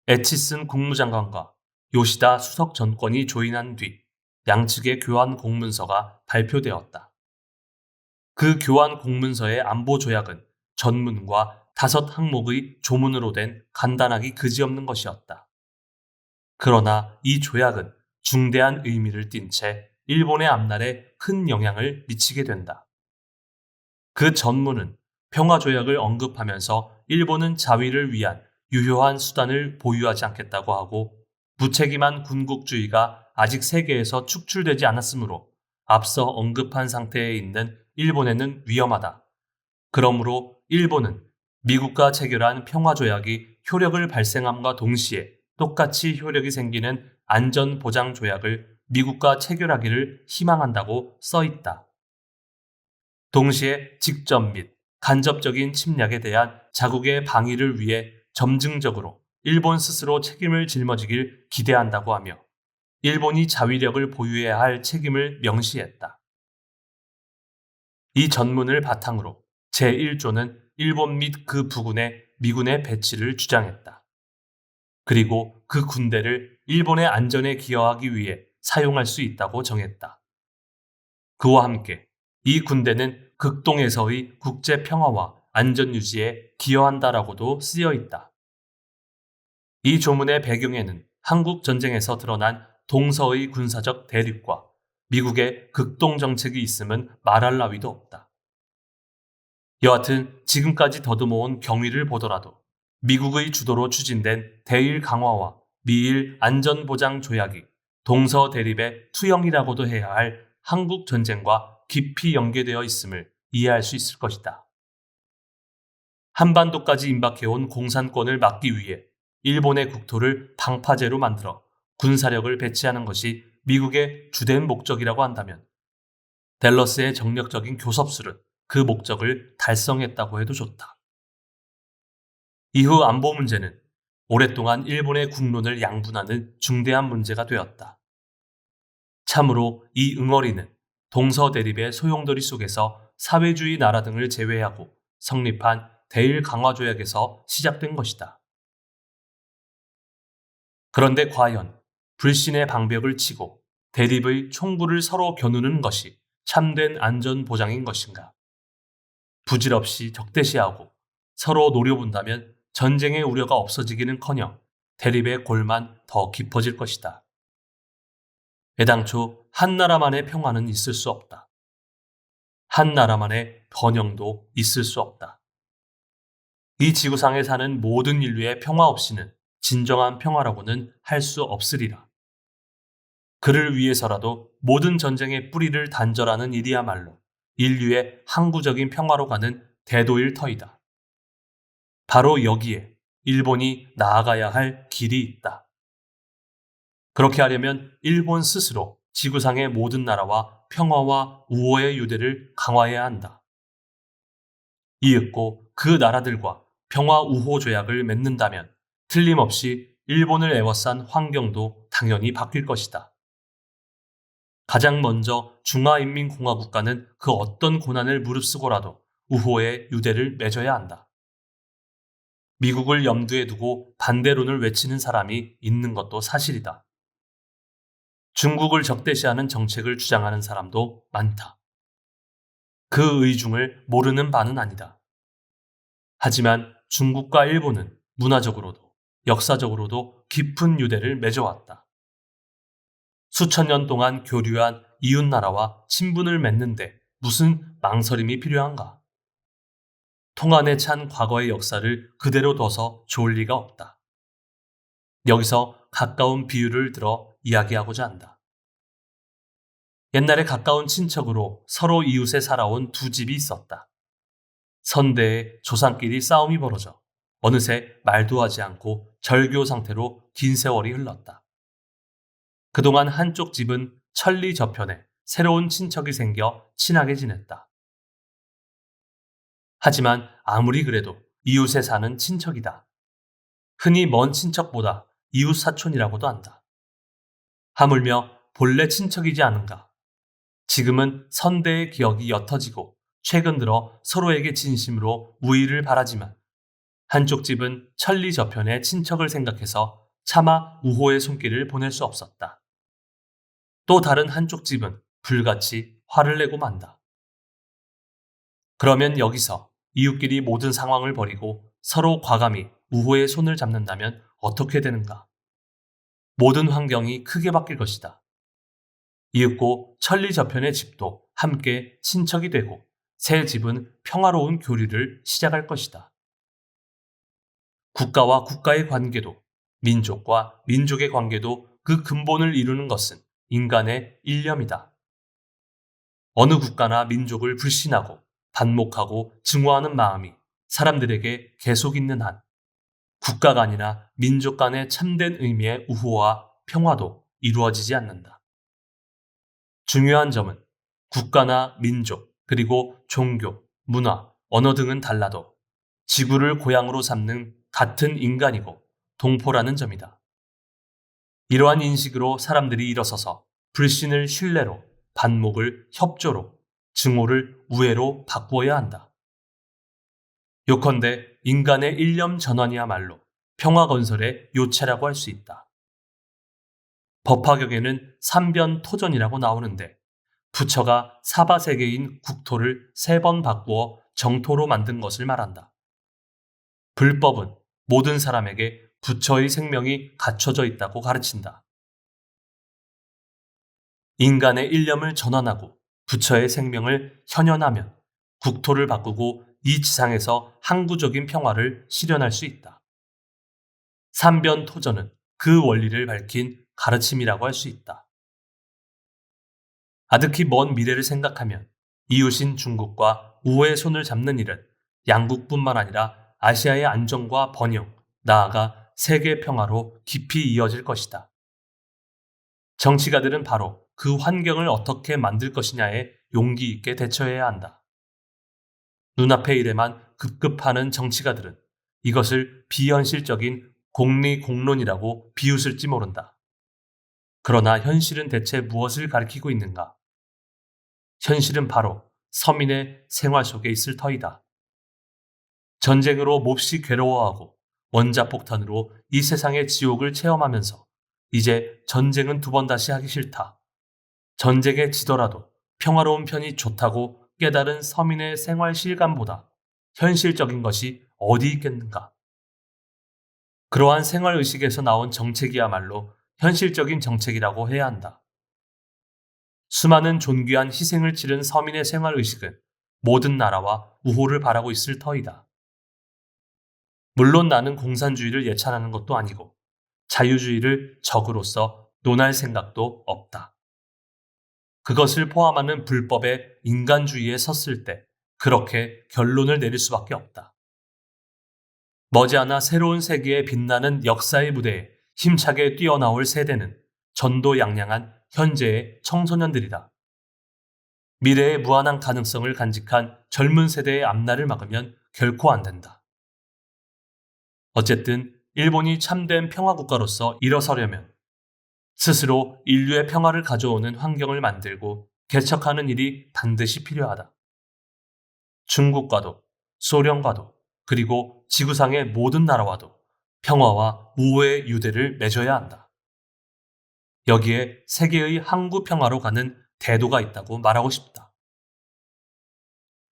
에치슨 국무장관과 요시다 수석 전권이 조인한 뒤 양측의 교환 공문서가 발표되었다. 그 교환 공문서의 안보 조약은 전문과 5항목의 조문으로 된 간단하기 그지없는 것이었다. 그러나 이 조약은 중대한 의미를 띤 채 일본의 앞날에 큰 영향을 미치게 된다. 그 전문은 평화조약을 언급하면서 일본은 자위를 위한 유효한 수단을 보유하지 않겠다고 하고 무책임한 군국주의가 아직 세계에서 축출되지 않았으므로 앞서 언급한 상태에 있는 일본에는 위험하다. 그러므로 일본은 미국과 체결한 평화조약이 효력을 발생함과 동시에 똑같이 효력이 생기는 안전보장조약을 미국과 체결하기를 희망한다고 써 있다. 동시에 직접 및 간접적인 침략에 대한 자국의 방위를 위해 점증적으로 일본 스스로 책임을 짊어지길 기대한다고 하며 일본이 자위력을 보유해야 할 책임을 명시했다. 이 전문을 바탕으로 제1조는 일본 및 그 부근에 미군의 배치를 주장했다. 그리고 그 군대를 일본의 안전에 기여하기 위해 사용할 수 있다고 정했다. 그와 함께 이 군대는 극동에서의 국제 평화와 안전 유지에 기여한다라고도 쓰여 있다. 이 조문의 배경에는 한국 전쟁에서 드러난 동서의 군사적 대립과 미국의 극동 정책이 있음은 말할 나위도 없다. 여하튼 지금까지 더듬어온 경위를 보더라도 미국의 주도로 추진된 대일 강화와 미일 안전보장 조약이 동서 대립의 투영이라고도 해야 할 한국 전쟁과 깊이 연계되어 있음을 이해할 수 있을 것이다. 한반도까지 임박해온 공산권을 막기 위해 일본의 국토를 방파제로 만들어 군사력을 배치하는 것이 미국의 주된 목적이라고 한다면 댈러스의 정력적인 교섭술은 그 목적을 달성했다고 해도 좋다. 이후 안보 문제는 오랫동안 일본의 국론을 양분하는 중대한 문제가 되었다. 참으로 이 응어리는 동서대립의 소용돌이 속에서 사회주의 나라 등을 제외하고 성립한 대일 강화조약에서 시작된 것이다. 그런데 과연 불신의 방벽을 치고 대립의 총구를 서로 겨누는 것이 참된 안전보장인 것인가? 부질없이 적대시하고 서로 노려본다면 전쟁의 우려가 없어지기는커녕 대립의 골만 더 깊어질 것이다. 애당초 한 나라만의 평화는 있을 수 없다. 한 나라만의 번영도 있을 수 없다. 이 지구상에 사는 모든 인류의 평화 없이는 진정한 평화라고는 할 수 없으리라. 그를 위해서라도 모든 전쟁의 뿌리를 단절하는 일이야말로 인류의 항구적인 평화로 가는 대도일 터이다. 바로 여기에 일본이 나아가야 할 길이 있다. 그렇게 하려면 일본 스스로 지구상의 모든 나라와 평화와 우호의 유대를 강화해야 한다. 이윽고 그 나라들과 평화 우호 조약을 맺는다면 틀림없이 일본을 애워싼 환경도 당연히 바뀔 것이다. 가장 먼저 중화인민공화국가는 그 어떤 고난을 무릅쓰고라도 우호의 유대를 맺어야 한다. 미국을 염두에 두고 반대론을 외치는 사람이 있는 것도 사실이다. 중국을 적대시하는 정책을 주장하는 사람도 많다. 그 의중을 모르는 바는 아니다. 하지만 중국과 일본은 문화적으로도 역사적으로도 깊은 유대를 맺어왔다. 수천 년 동안 교류한 이웃나라와 친분을 맺는데 무슨 망설임이 필요한가? 통한에 찬 과거의 역사를 그대로 둬서 좋을 리가 없다. 여기서 가까운 비유를 들어 이야기하고자 한다. 옛날에 가까운 친척으로 서로 이웃에 살아온 두 집이 있었다. 선대에 조상끼리 싸움이 벌어져 어느새 말도 하지 않고 절교 상태로 긴 세월이 흘렀다. 그동안 한쪽 집은 천리 저편에 새로운 친척이 생겨 친하게 지냈다. 하지만 아무리 그래도 이웃에 사는 친척이다. 흔히 먼 친척보다 이웃 사촌이라고도 한다. 하물며 본래 친척이지 않은가. 지금은 선대의 기억이 옅어지고 최근 들어 서로에게 진심으로 우위를 바라지만 한쪽 집은 천리 저편의 친척을 생각해서 차마 우호의 손길을 보낼 수 없었다. 또 다른 한쪽 집은 불같이 화를 내고 만다. 그러면 여기서 이웃끼리 모든 상황을 버리고 서로 과감히 우호의 손을 잡는다면 어떻게 되는가? 모든 환경이 크게 바뀔 것이다. 이윽고 천리 저편의 집도 함께 친척이 되고 새 집은 평화로운 교류를 시작할 것이다. 국가와 국가의 관계도 민족과 민족의 관계도 그 근본을 이루는 것은 인간의 일념이다. 어느 국가나 민족을 불신하고 반목하고 증오하는 마음이 사람들에게 계속 있는 한 국가가 아니라 민족 간의 참된 의미의 우호와 평화도 이루어지지 않는다. 중요한 점은 국가나 민족, 그리고 종교, 문화, 언어 등은 달라도 지구를 고향으로 삼는 같은 인간이고 동포라는 점이다. 이러한 인식으로 사람들이 일어서서 불신을 신뢰로, 반목을 협조로, 증오를 우애로 바꾸어야 한다. 요컨대 인간의 일념 전환이야말로 평화 건설의 요체라고 할 수 있다. 법화경에는 삼변토전이라고 나오는데 부처가 사바세계인 국토를 3번 바꾸어 정토로 만든 것을 말한다. 불법은 모든 사람에게 부처의 생명이 갖춰져 있다고 가르친다. 인간의 일념을 전환하고 부처의 생명을 현현하면 국토를 바꾸고 이 지상에서 항구적인 평화를 실현할 수 있다. 삼변토전은 그 원리를 밝힌 가르침이라고 할 수 있다. 아득히 먼 미래를 생각하면 이웃인 중국과 우호의 손을 잡는 일은 양국뿐만 아니라 아시아의 안정과 번영, 나아가 세계 평화로 깊이 이어질 것이다. 정치가들은 바로 그 환경을 어떻게 만들 것이냐에 용기 있게 대처해야 한다. 눈앞의 일에만 급급하는 정치가들은 이것을 비현실적인 공리공론이라고 비웃을지 모른다. 그러나 현실은 대체 무엇을 가리키고 있는가? 현실은 바로 서민의 생활 속에 있을 터이다. 전쟁으로 몹시 괴로워하고 원자폭탄으로 이 세상의 지옥을 체험하면서 이제 전쟁은 2번 다시 하기 싫다. 전쟁에 지더라도 평화로운 편이 좋다고 깨달은 서민의 생활 실감보다 현실적인 것이 어디 있겠는가? 그러한 생활의식에서 나온 정책이야말로 현실적인 정책이라고 해야 한다. 수많은 존귀한 희생을 치른 서민의 생활의식은 모든 나라와 우호를 바라고 있을 터이다. 물론 나는 공산주의를 예찬하는 것도 아니고 자유주의를 적으로서 논할 생각도 없다. 그것을 포함하는 불법의 인간주의에 섰을 때 그렇게 결론을 내릴 수밖에 없다. 머지않아 새로운 세계에 빛나는 역사의 무대에 힘차게 뛰어나올 세대는 전도양양한 현재의 청소년들이다. 미래의 무한한 가능성을 간직한 젊은 세대의 앞날을 막으면 결코 안 된다. 어쨌든 일본이 참된 평화국가로서 일어서려면 스스로 인류의 평화를 가져오는 환경을 만들고 개척하는 일이 반드시 필요하다. 중국과도 소련과도 그리고 지구상의 모든 나라와도 평화와 우호의 유대를 맺어야 한다. 여기에 세계의 항구 평화로 가는 대도가 있다고 말하고 싶다.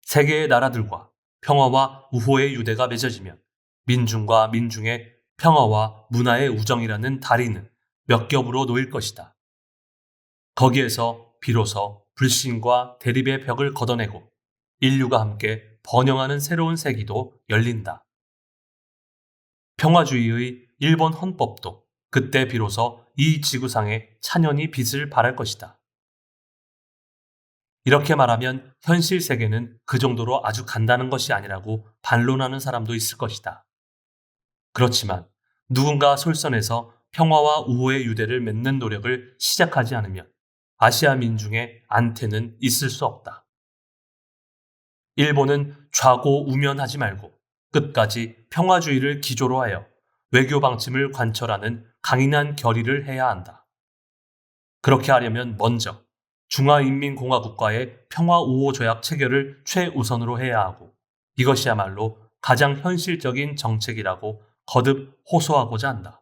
세계의 나라들과 평화와 우호의 유대가 맺어지면 민중과 민중의 평화와 문화의 우정이라는 다리는 몇 겹으로 놓일 것이다. 거기에서 비로소 불신과 대립의 벽을 걷어내고 인류가 함께 번영하는 새로운 세기도 열린다. 평화주의의 일본 헌법도 그때 비로소 이 지구상에 찬연히 빛을 발할 것이다. 이렇게 말하면 현실 세계는 그 정도로 아주 간다는 것이 아니라고 반론하는 사람도 있을 것이다. 그렇지만 누군가 솔선해서 평화와 우호의 유대를 맺는 노력을 시작하지 않으면 아시아 민중의 안테는 있을 수 없다. 일본은 좌고우면하지 말고 끝까지 평화주의를 기조로 하여 외교 방침을 관철하는 강인한 결의를 해야 한다. 그렇게 하려면 먼저 중화인민공화국과의 평화우호조약 체결을 최우선으로 해야 하고 이것이야말로 가장 현실적인 정책이라고 거듭 호소하고자 한다.